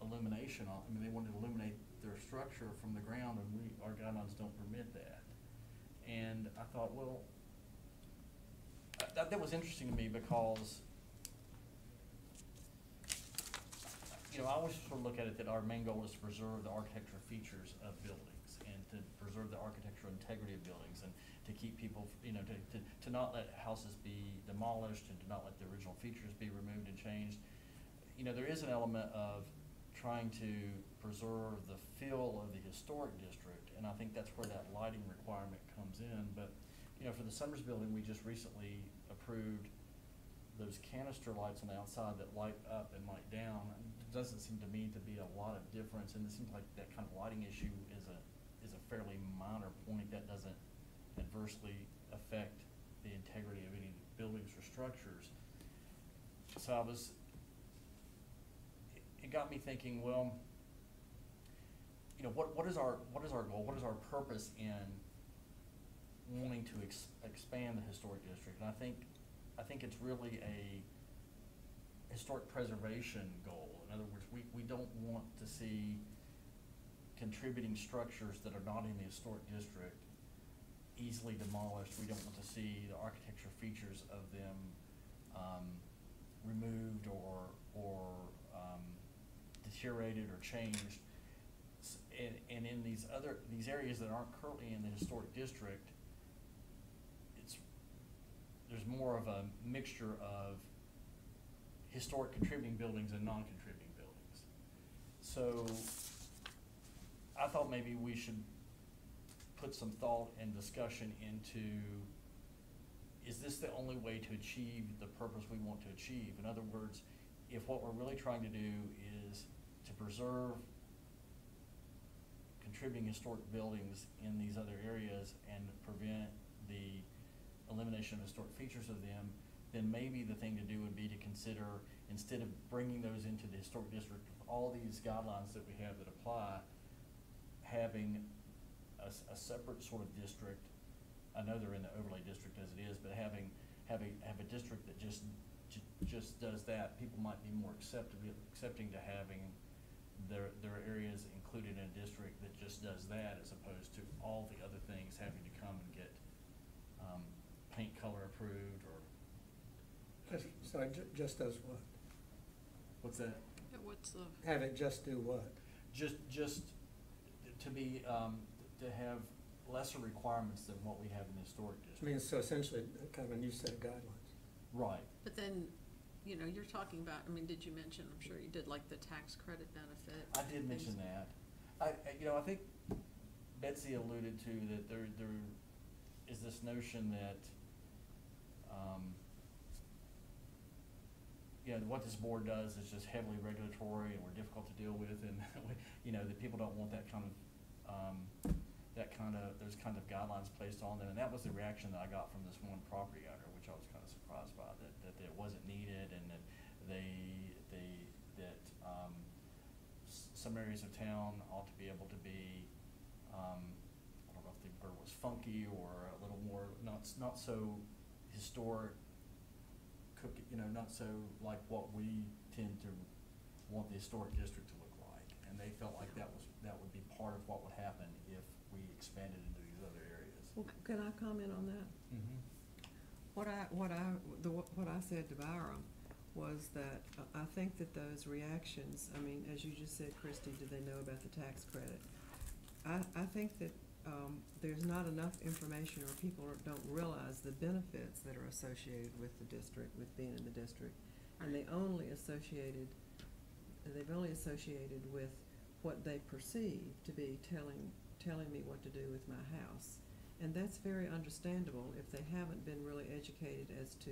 illumination on. I mean, they wanted to illuminate their structure from the ground, and our guidelines don't permit that. And I thought, well, that was interesting to me because, you know, I always sort of look at it that our main goal is to preserve the architectural features of buildings and to preserve the architectural integrity of buildings and to keep people, you know, to not let houses be demolished and to not let the original features be removed and changed. You know, there is an element of trying to preserve the feel of the historic district, and I think that's where that lighting requirement comes in. But, you know, for the Summers building, we just recently approved those canister lights on the outside that light up and light down. It doesn't seem to me to be a lot of difference, and it seems like that kind of lighting issue is a fairly minor point that doesn't adversely affect the integrity of any buildings or structures. So it got me thinking, well, you know, what is our goal? What is our purpose in wanting to expand the historic district? And I think it's really a historic preservation goal. In other words, we don't want to see contributing structures that are not in the historic district easily demolished. We don't want to see the architectural features of them removed or deteriorated or changed. And in these areas that aren't currently in the historic district, there's more of a mixture of historic contributing buildings and non-contributing buildings. So I thought maybe we should put some thought and discussion into, is this the only way to achieve the purpose we want to achieve? In other words, if what we're really trying to do is to preserve contributing historic buildings in these other areas and prevent the elimination of historic features of them, then maybe the thing to do would be to consider, instead of bringing those into the historic district, with all these guidelines that we have that apply, having a separate sort of district. I know they're in the overlay district as it is, but have a district that just does that. People might be more accepting to having their areas included in a district that just does that, as opposed to all the other things having to come and get paint color approved or. So just does what? What's that? What's the, Have it just do what? Just to be, to have lesser requirements than what we have in the historic I district. mean, so essentially, kind of a new set of guidelines. Right. but then, you know, you're talking about, I mean, did you mention, I'm sure you did, like the tax credit benefit? I did mention that. I think Betsy alluded to that there is this notion that, what this board does is just heavily regulatory and we're difficult to deal with, and that people don't want that kind of, those kind of guidelines placed on them. And that was the reaction that I got from this one property owner, which I was kind of surprised by, that it wasn't needed, and that some areas of town ought to be able to be, I don't know if the word was funky or a little more, not so historic, not so like what we tend to want the historic district to look like. And they felt like that would be part of what would happen if we expanded into these other areas. Well, can I comment on that? Mm-hmm. What I said to Byram was that I think that those reactions, I mean, as you just said, Christy, do they know about the tax credit? I think that there's not enough information, or people don't realize the benefits that are associated with the district, with being in the district. And they've only associated with what they perceive to be telling me what to do with my house. And that's very understandable if they haven't been really educated as to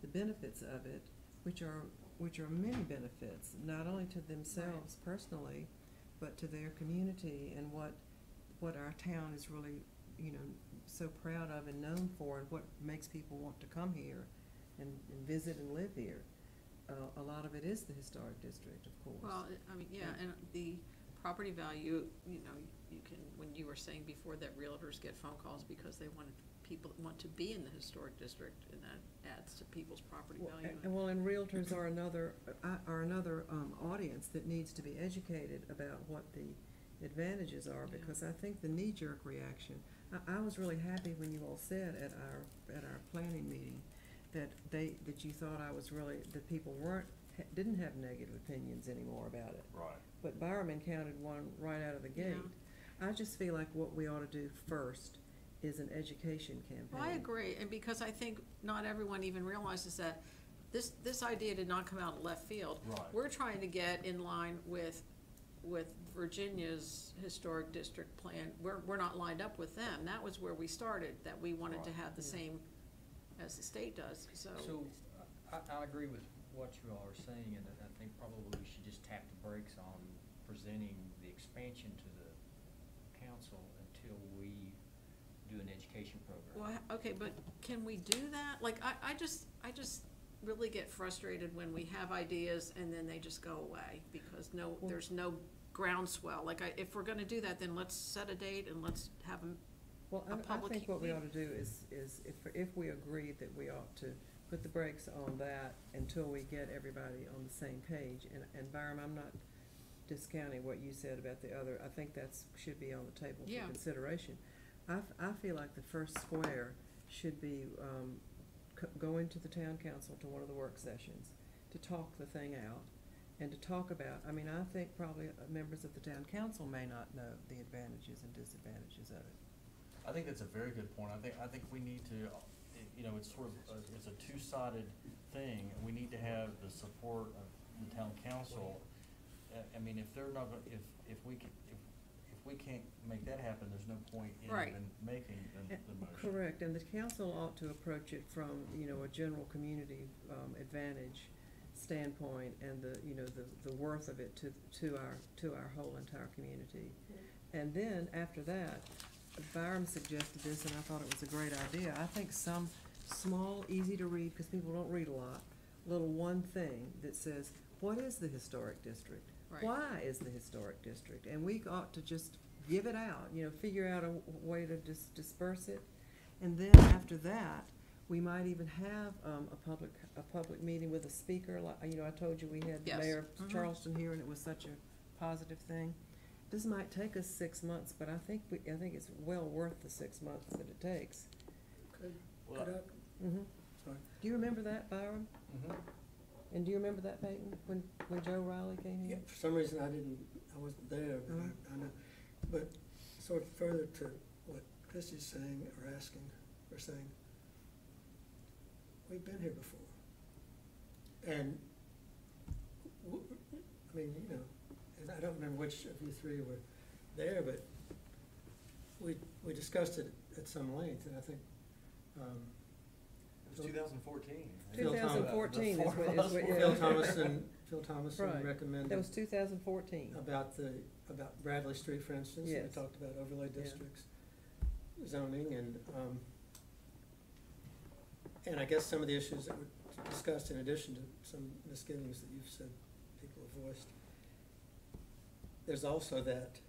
the benefits of it, which are many benefits, not only to themselves personally, but to their community and what our town is really, so proud of and known for, and what makes people want to come here and visit and live here. A lot of it is the historic district, of course. Well, I mean, yeah, and the property value, you can, when you were saying before that realtors get phone calls because they want people that want to be in the historic district, and that adds to people's property value. And realtors are another audience that needs to be educated about what the advantages are, because I think the knee-jerk reaction, I was really happy when you all said at our planning meeting that you thought that people didn't have negative opinions anymore about it. Right. But Byram encountered one right out of the gate. Yeah. I just feel like what we ought to do first is an education campaign. Well, I agree, and because I think not everyone even realizes that this idea did not come out of left field. Right. We're trying to get in line with Virginia's historic district plan. We're not lined up with them. That was where we started, that we wanted to have the same as the state does, so. So, I agree with what you all are saying, and I think probably we should just tap the brakes on presenting the expansion to the council until we do an education program. Well, okay, but can we do that? Like, I just really get frustrated when we have ideas and then they just go away because there's no groundswell. Like, if we're gonna do that, then let's set a date and let's have a public. I think what we ought to do is if we agree that we ought to put the brakes on that until we get everybody on the same page. And Byram, I'm not discounting what you said about the other. I think should be on the table for consideration. I feel like the first square should be going to the town council to one of the work sessions to talk the thing out and to talk about, I mean, I think probably members of the town council may not know the advantages and disadvantages of it. I think that's a very good point. I think we need to, it's sort of, it's a two-sided thing. We need to have the support of the town council. I mean, if they're not, if we can't make that happen, there's no point in even making the motion. Correct, and the council ought to approach it from, a general community advantage standpoint and the worth of it to our whole entire community. And then after that, Byram suggested this, and I thought it was a great idea. I think some small, easy to read, because people don't read a lot, little one thing that says, what is the historic district? Right. Why is the historic district? And we ought to just give it out, figure out a way to disperse it. And then after that, we might even have a public meeting with a speaker, like, I told you we had the Yes. mayor of Mhm. Charleston here, and it was such a positive thing. This might take us 6 months, but I think it's well worth the 6 months that it takes. Could Well, I, Mm-hmm. sorry. Do you remember that, Byron? Mhm. And do you remember that, Peyton, when Joe Riley came Yeah, here? for some reason I wasn't there, but I know. But sort of further to what Christie's saying or asking or saying, we've been here before. And, I mean, and I don't remember which of you three were there, but we discussed it at some length, and I think, It was 2014. Phil 2014 is what, Phil Thomason Right. recommended. that was 2014. About Bradley Street, for instance, we Yes. talked about overlay Yeah. districts, zoning, and I guess some of the issues that were discussed, in addition to some misgivings that you've said people have voiced. There's also that,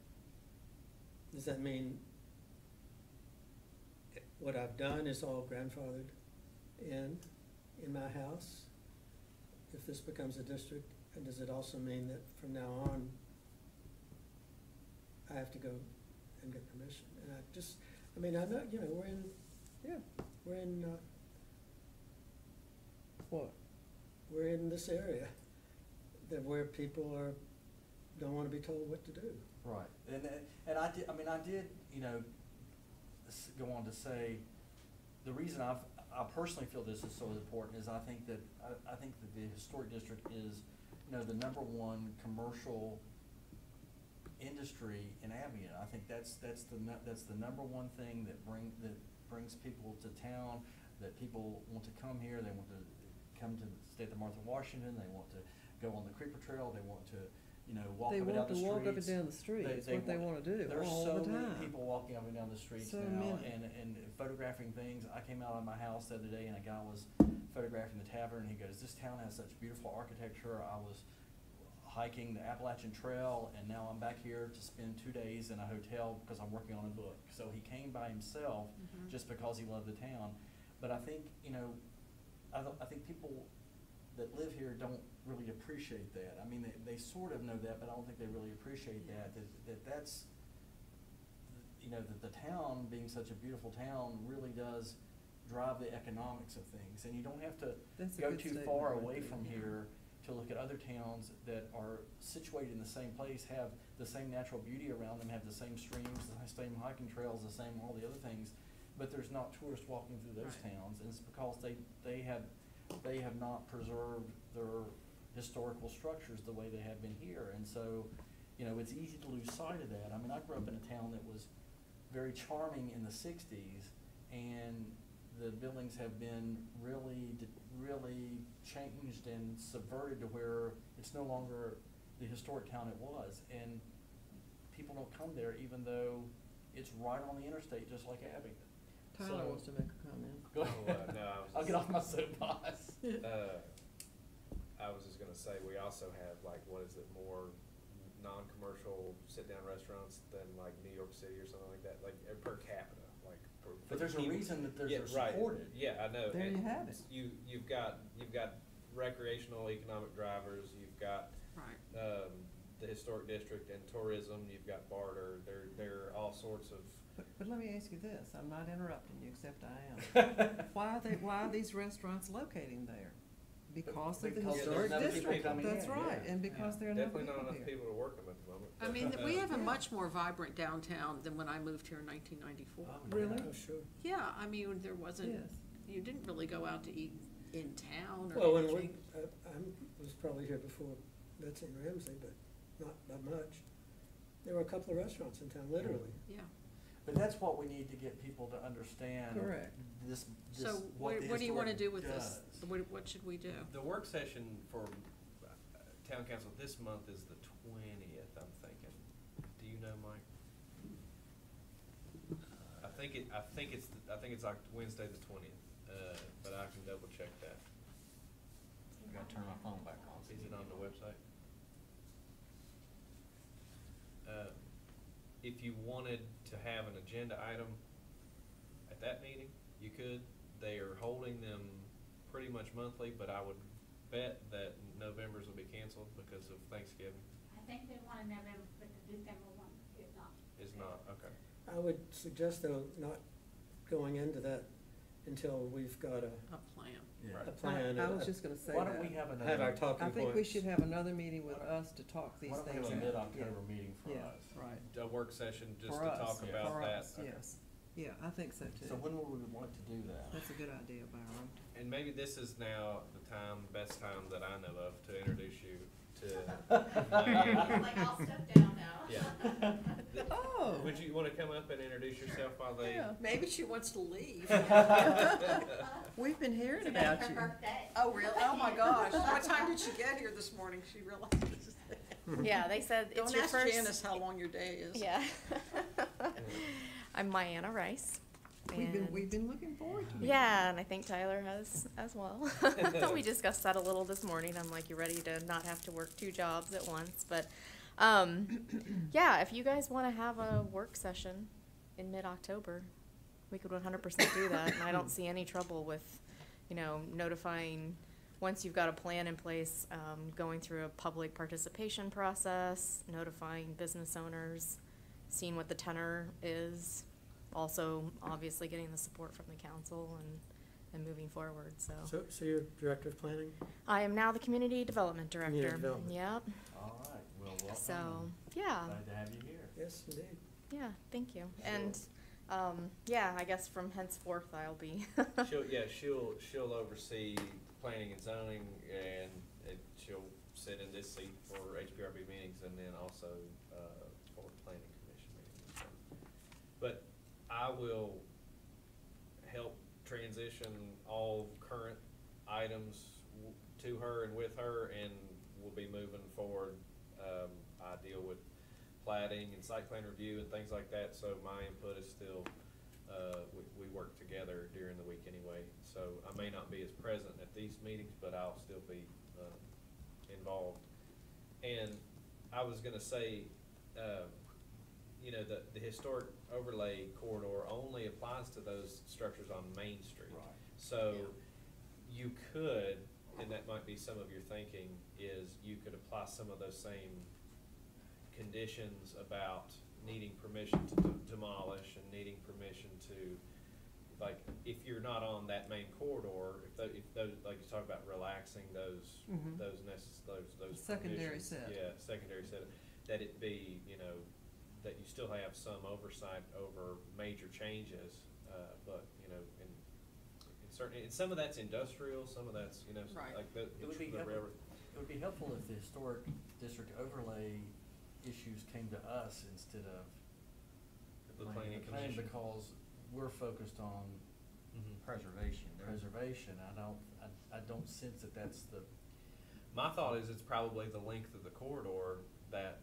does that mean what I've done is all grandfathered in my house, if this becomes a district? And does it also mean that from now on, I have to go and get permission? And I know, Yeah. What? we're in this area where people don't wanna be told what to do. Right, and I did, go on to say, the reason I personally feel this is so important is I think that the historic district is, the number one commercial industry in Abilene. I think that's the number one thing that brings people to town, that people want to come here, they want to come to the state of Martha Washington, they want to go on the Creeper Trail, they want to, walk They up and down want the to streets. walk up and down the street, it's what they wanna do There's all so the many time. people walking up and down the streets So now, many. and photographing things. I came out of my house the other day and a guy was photographing the tavern, and he goes, "This town has such beautiful architecture. I was hiking the Appalachian Trail, and now I'm back here to spend 2 days in a hotel because I'm working on a book." So he came by himself Mhm. just because he loved the town. But I think, I think people that live here don't really appreciate that. I mean, they sort of know that, but I don't think they really appreciate Yeah. that's, that the town, being such a beautiful town, really does drive the economics of things. And you don't have to That's a go good too statement far right away there. from Yeah. here to look at other towns that are situated in the same place, have the same natural beauty around them, have the same streams, the same hiking trails, the same all the other things, but there's not tourists walking through those Right. towns, and it's because they have not preserved their historical structures the way they have been here. And so, it's easy to lose sight of that. I mean, I grew up in a town that was very charming in the 60s, and the buildings have been really changed and subverted to where it's no longer the historic town it was. And people don't come there even though it's right on the interstate, just like Abingdon. Tyler So- wants to make a comment. Go ahead. No, I was I'll just- get off my soapbox. I was just gonna say, we also have more non-commercial sit-down restaurants than like New York City or something like that, like per capita, like for But there's a people. reason that they're Yeah, right. supported. Yeah, I know. There and you have it. You've got recreational economic drivers, you've got, Right. the historic district and tourism, you've got barter, there are all sorts of. But let me ask you this, I'm not interrupting you, except I am. Why are these restaurants locating there? Because of the Because historic there's other people district, coming that's in, right, yeah. and because Yeah. there are enough Definitely not people enough here. people to work them at the moment. I mean, we have a Yeah. much more vibrant downtown than when I moved here in 1994. Oh, Really? Oh, sure. Yeah, I mean, there wasn't, Yes. you didn't really go out to eat in town or Well, when anything. I was probably here before Betsy and Ramsey, but not by much. There were a couple of restaurants in town, literally. Yeah. But that's what we need to get people to understand. Correct. So what the what do you wanna historic do with this? does. What should we do? The work session for town council this month is the 20th, I'm thinking. Do you know, Mike? I think it's like Wednesday the 20th. but I can double check that. I gotta turn my phone back on. Is it on the website? If you wanted to have an agenda item at that meeting, you could. They are holding them pretty much monthly, but I would bet that November's will be canceled because of Thanksgiving. I think they want in November, but the December one is not. Is not, okay. I would suggest though, not going into that until we've got a plan. a plan. I was just gonna say Why don't we that. have Have our another, talking I points. think we should have another meeting with us to talk these why don't we things have out. a mid-October meeting for Yeah. us? Right. A work session just For to us, talk about for that. us, Okay. yes. Yeah, I think so too. So when would we want to do that? That's a good idea, Byron. And maybe this is now the time, best time that I know of to introduce you to Like, I'll step down now. Yeah. Oh. Would you wanna come up and introduce yourself while they? Yeah. Maybe she wants to leave. We've been hearing Today's about her you. birthday. Oh, really? Oh, my gosh. What time did she get here this morning? She realized. Yeah, they said it's Don't your ask first. Janice how long your day is. Yeah. I'm Myanna Rice. We've and- been looking forward to it. Yeah, and I think Tyler has as well. We discussed that a little this morning. I'm like, you're ready to not have to work 2 jobs at once. But yeah, if you guys want to have a work session in mid-October, we could 100% do that. And I don't see any trouble with, notifying, once you've got a plan in place, going through a public participation process, notifying business owners, seeing what the tenor is, also obviously getting the support from the council and moving forward, so. So you're Director of Planning? I am now the Community Development Director. Community Development. Yep, All right, well, welcome. so, and yeah, Glad to have you here. Yes, indeed. yeah, thank you. And, yeah, I guess from henceforth I'll be, She'll oversee planning and zoning, and she'll sit in this seat for HPRB meetings and then also, for planning commission meetings. But I will help transition all current items to her and with her, and we'll be moving forward. I deal with plating and site plan review and things like that, so my input is still, we work together during the week anyway. So I may not be as present at these meetings, but I'll still be involved. And I was gonna say, the historic overlay corridor only applies to those structures on Main Street. Right. So you could, and that might be some of your thinking, is you could apply some of those same conditions about needing permission to demolish and needing permission to, like, if you're not on that main corridor, if those, like you talk about relaxing those, Mhm. those Secondary permissions, set. Yeah, secondary set, that it be, that you still have some oversight over major changes, but, in certain, and some of that's industrial, some of that's, Right. like the It would be the helpful, railroad. it would be helpful if the historic district overlay issues came to us instead of The planning planning, commission. because we're focused on Mhm. preservation. I don't sense that that's the, My thought is it's probably the length of the corridor that,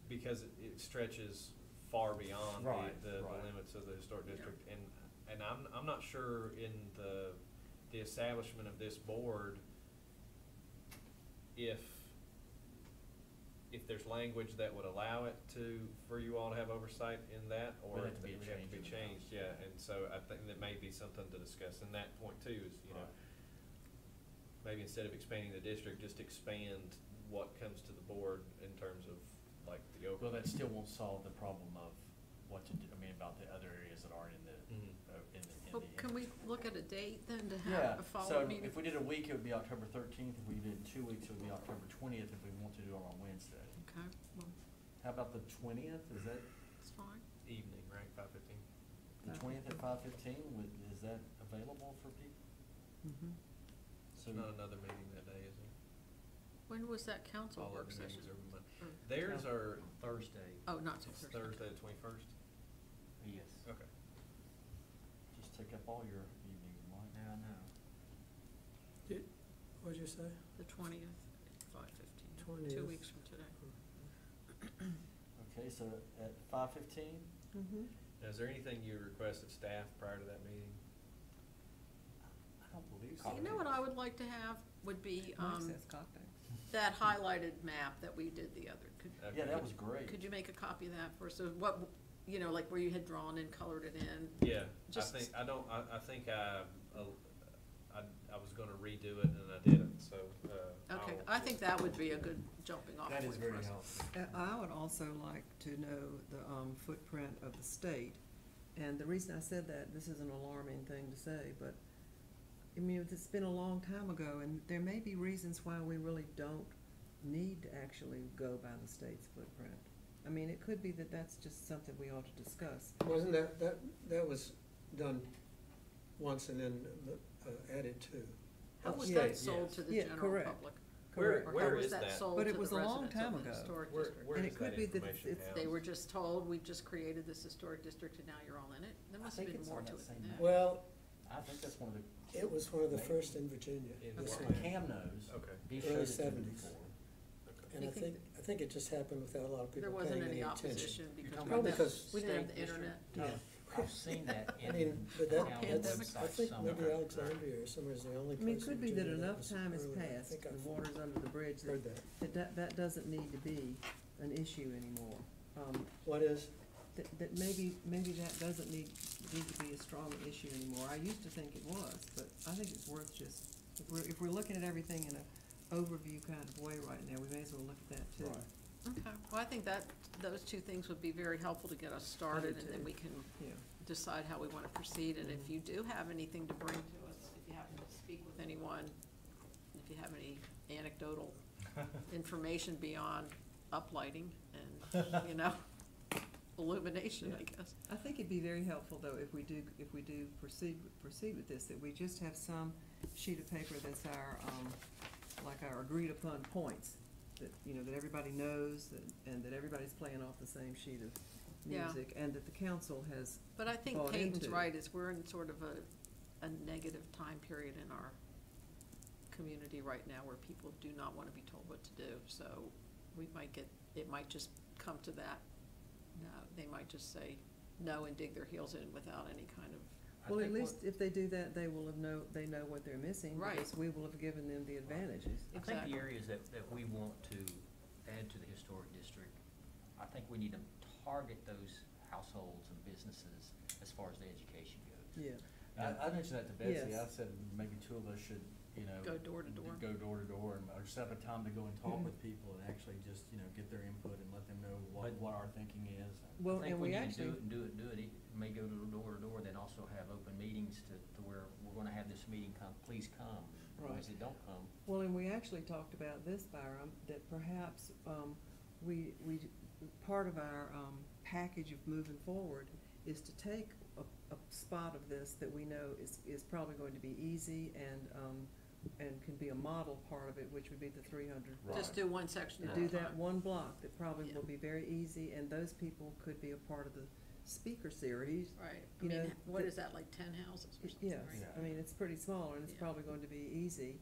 because it stretches far beyond Right, the right. limits of the historic district. And I'm not sure in the establishment of this board, if there's language that would allow it for you all to have oversight in that, or Would if have to be it a would have to change be in the changed, house. yeah. And so I think that may be something to discuss. And that point too is, Right. maybe instead of expanding the district, just expand what comes to the board in terms of like the well, overlay. that still won't solve the problem of what to do, about the other areas that aren't in the, Mhm. Well, can we look at a date then to Yeah, have a follow-up so meeting? if we did a week, it would be October 13th. If we did 2 weeks, it would be October 20th if we want to do it on Wednesday. Okay, well, How about the 20th? Is that it's fine. Evening, right, 5:15? the 20th at 5:15? Is that available for people? Mhm. So There's not another meeting that day, is there? When was that council All work other session? meetings are Monday. Or- Theirs are Thursday. Oh, not it's Thursday. Thursday the 21st? Yes. Okay. Just take up all your evenings, Mike. Yeah, I know. What'd you say? The 20th, 5:15, 2 20th. weeks from today. Okay, so at 5:15, Mhm. Now, is there anything you requested staff prior to that meeting? I don't believe You know what I would like to have would be, Mike says cocktails. that highlighted map that we did the other. Yeah, that was great. Could you make a copy of that for us? So what, you know, like where you had drawn and colored it in? Yeah, Just- I think I was gonna redo it and I didn't, so, Okay, I'll- I think that would be a good jumping off That point is for very us. helpful. I would also like to know the footprint of the state. And the reason I said that, this is an alarming thing to say, but, I mean, it's been a long time ago, and there may be reasons why we really don't need to actually go by the state's footprint. I mean, it could be that that's just something we ought to discuss. Wasn't that was done once and then added to? How was Yeah, that sold to the Yeah, general correct. public? Correct. Or Where how was is that that? sold But to it the was a long residents time of the ago. historic Where, district? where And is it could that be that information it's- They housed? were just told, we've just created this historic district and now you're all in it? There I must have think been it's more on to that it same than map. that. Well, I think that's one of the. it was one of the first in Virginia. In this what? way. Cam knows. Okay. He Early showed it to me 70s. before. And I think it just happened without a lot of There people wasn't paying any any attention. opposition because talking we Probably didn't have- because we didn't have state the internet. Yeah. I've seen that I in mean, but town that's, I websites think maybe somewhere. Alexandria or somewhere is the only I place mean, in it could be that Virginia enough was time has early. I passed, think the I've water's under the bridge, heard that, that. that doesn't need to be an issue anymore. What is? That maybe that doesn't need to be a strong issue anymore. I used to think it was, but I think it's worth just, if we're looking at everything in an overview kind of way right now, we may as well look at that too. Right. Okay, well, I think that, those two things would be very helpful to get us started, and then too. we can Yeah. decide how we wanna proceed, and if Mhm. you do have anything to bring to us, if you happen to speak with anyone, if you have any anecdotal information beyond uplighting and, you know, illumination, I guess. I think it'd be very helpful, though, if we do proceed with this, that we just have some sheet of paper that's our, like our agreed upon points, that, you know, that everybody knows, and that everybody's playing off the same sheet of Yeah. music, and that the council has, But I think bought Peyton's into. right, is we're in sort of a negative time period in our community right now where people do not wanna be told what to do, so we might get, it might just come to that. No, they might just say no and dig their heels in without any kind of, I well, at think least if they do that, they know what they're missing, Right. because we will have given them the advantages. I think Exactly. the areas that we want to add to the historic district, I think we need to target those households and businesses as far as the education goes. Yeah. I mentioned that to Betsy. Yes. I said maybe two of us should, you know. Go door to door. Go door to door and, or set up a time to go and talk with people and actually just, you know, get their input and let them know what our thinking is. Well, I think and we we need actually. to do it, may go to door, then also have open meetings to where we're gonna have this meeting, please come. Right. Ones that don't come, Well, and we actually talked about this, Byram, that perhaps, we, part of our, package of moving forward is to take a spot of this that we know is probably going to be easy and can be a model part of it, which would be the 300 block. just do one section To at a do time. that one block that probably Yeah. will be very easy, and those people could be a part of the speaker series. Right, I You mean, know, what the- is that, like 10 houses or something, Yes, right? I mean, it's pretty small, and it's Yeah. probably going to be easy,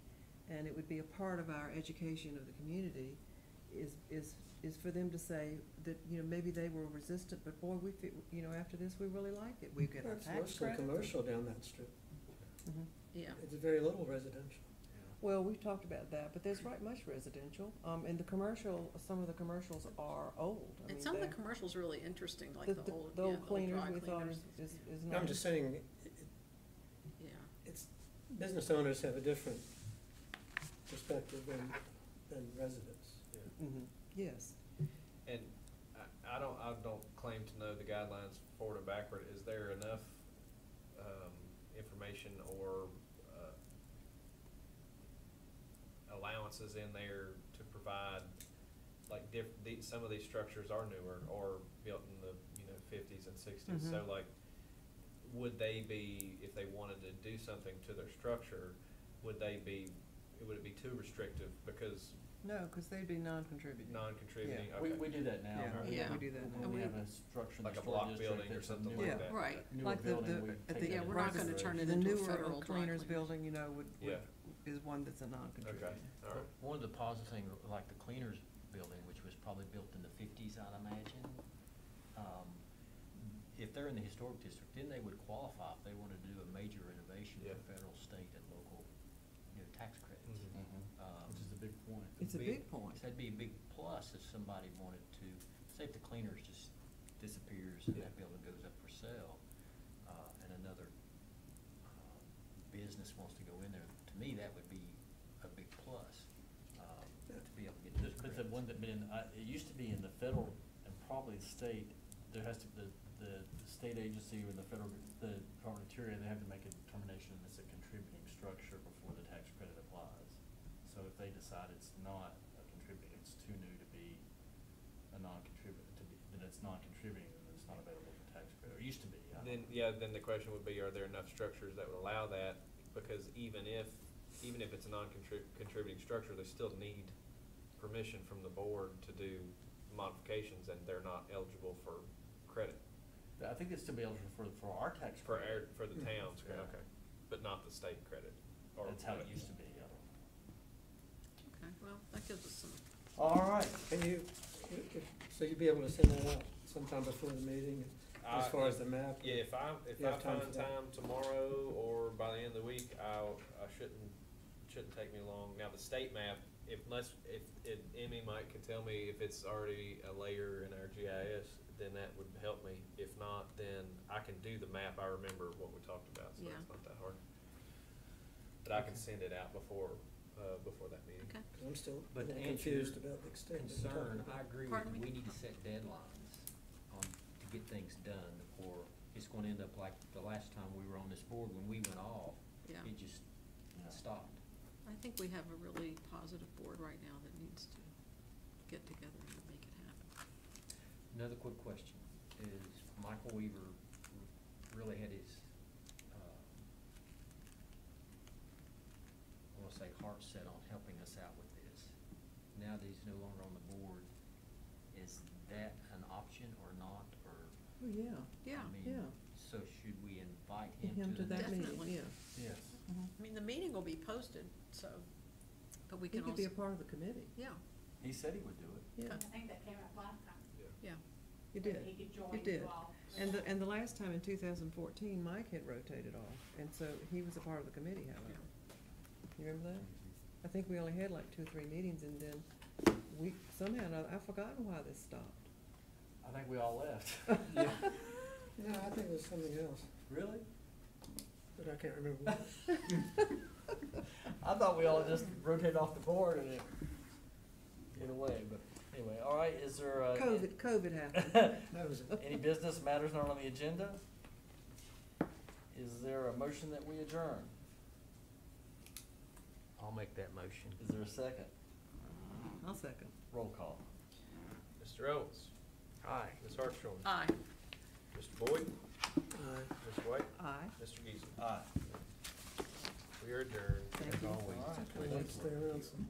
and it would be a part of our education of the community, is for them to say that, you know, maybe they were resistant, but boy, you know, after this, we really like it, we get our It's tax mostly credit. commercial down that strip. Mhm. Yeah, It's very little residential. Well, we've talked about that, but there's right much residential, and some of the commercials are old. I and mean, some of the they're- commercials really interesting, like the old, The yeah, old the old cleaners, dry we thought cleaners. is No, nice. I'm just saying, Yeah, it's, business owners have a different perspective than residents. Mhm. Yes. And I don't claim to know the guidelines forward and backward. Is there enough, information or, allowances in there to provide, like, some of these structures are newer or built in the, you know, 50s and 60s. So Mhm. like, would they be, if they wanted to do something to their structure, would it be too restrictive because No, because they'd be non-contributing. non-contributing? Yeah. Okay. We do that now. Yeah, Yeah. we do that When now. we And have a structure in the Like a historic block district building or that's a something newer- like that. right. Newer Like the- building, the- we at take the- that Yeah, into we're not gonna turn consideration. it The into a newer federal dry cleaners cleaners. building, you know, Yeah. is one that's a non-contributing. Okay, all right. One of the positive things, like the cleaners building, which was probably built in the 50s, I'd imagine, if they're in the historic district, then they would qualify if they wanted to do a major renovation Yeah. for federal, state, and local, tax credits. Which is a big point. It's a big point. That'd be a big plus if somebody wanted to, say if the cleaners just disappears and Yeah. that building goes up for sale, and another, business wants to go in there, to me, that would be a big plus, to be able to get those But the credits. one that been, it used to be in the federal and probably the state, there has to, the state agency or the federal, the Department of Interior, they have to make a determination it's a contributing structure before the tax credit applies. So if they decide it's not a contributing, it's too new to be a non-contributor, then it's non-contributing, then it's not available for tax credit, or it used to be. I don't know. Then the question would be, are there enough structures that would allow that? Because even if it's a non-contributing structure, they still need permission from the board to do modifications, and they're not eligible for credit. I think it's to be eligible for our tax For credit. for the towns, Yeah. okay, but not the state credit. Or That's how it whatever. used to be, I don't know. Okay, well, that gives us some, All right. Can you, so you'd be able to send that out sometime before the meeting, as far as the map? Yeah, if I You have time find for that? time tomorrow or by the end of the week, I shouldn't take me long. Now, the state map, if Emmy could tell me if it's already a layer in our GIS, then that would help me. If not, then I can do the map. I remember what we talked about, so Yeah. it's not that hard. But I can send it out before that meeting. okay. 'Cause I'm still a But to little answer confused your about the extent of the concern, talking I about. agree with Pardon you, me? we need to set deadlines to get things done, or it's gonna end up like the last time we were on this board, when we went off, Yeah. it just Yeah. stopped. I think we have a really positive board right now that needs to get together and make it happen. Another quick question, is Michael Weaver really had his, I wanna say heart set on helping us out with this. Now that he's no longer on the board, is that an option or not, or? Oh, yeah, Yeah. I mean, yeah. so should we invite Get him him to the that next? meeting, Definitely. yeah. Yes. I mean, the meeting will be posted, so, but we He can could also. be a part of the committee, Yeah, He said he would do it. yeah. I think that came up last time. yeah. You that did. He could join You did. you all. And the last time in 2014, Mike had rotated off, and so he was a part of the committee, however. You remember that? I think we only had like 2 or 3 meetings, and then I've forgotten why this stopped. I think we all left. No, I think it was something else, Really? but I can't remember what. I thought we all just rotated off the board and it get away, but anyway, all right, is there COVID happened. That was it. any business matters not on the agenda? Is there a motion that we adjourn? I'll make that motion. Is there a second? I'll second. Roll call. Mr. Owens, Aye. Ms. Hartshorn, Aye. Mr. Boyd, Aye. Ms. White, Aye. Mr. Geeson. Aye. We are adjourned, Thank as you. always. All right. I'd like to stay around some.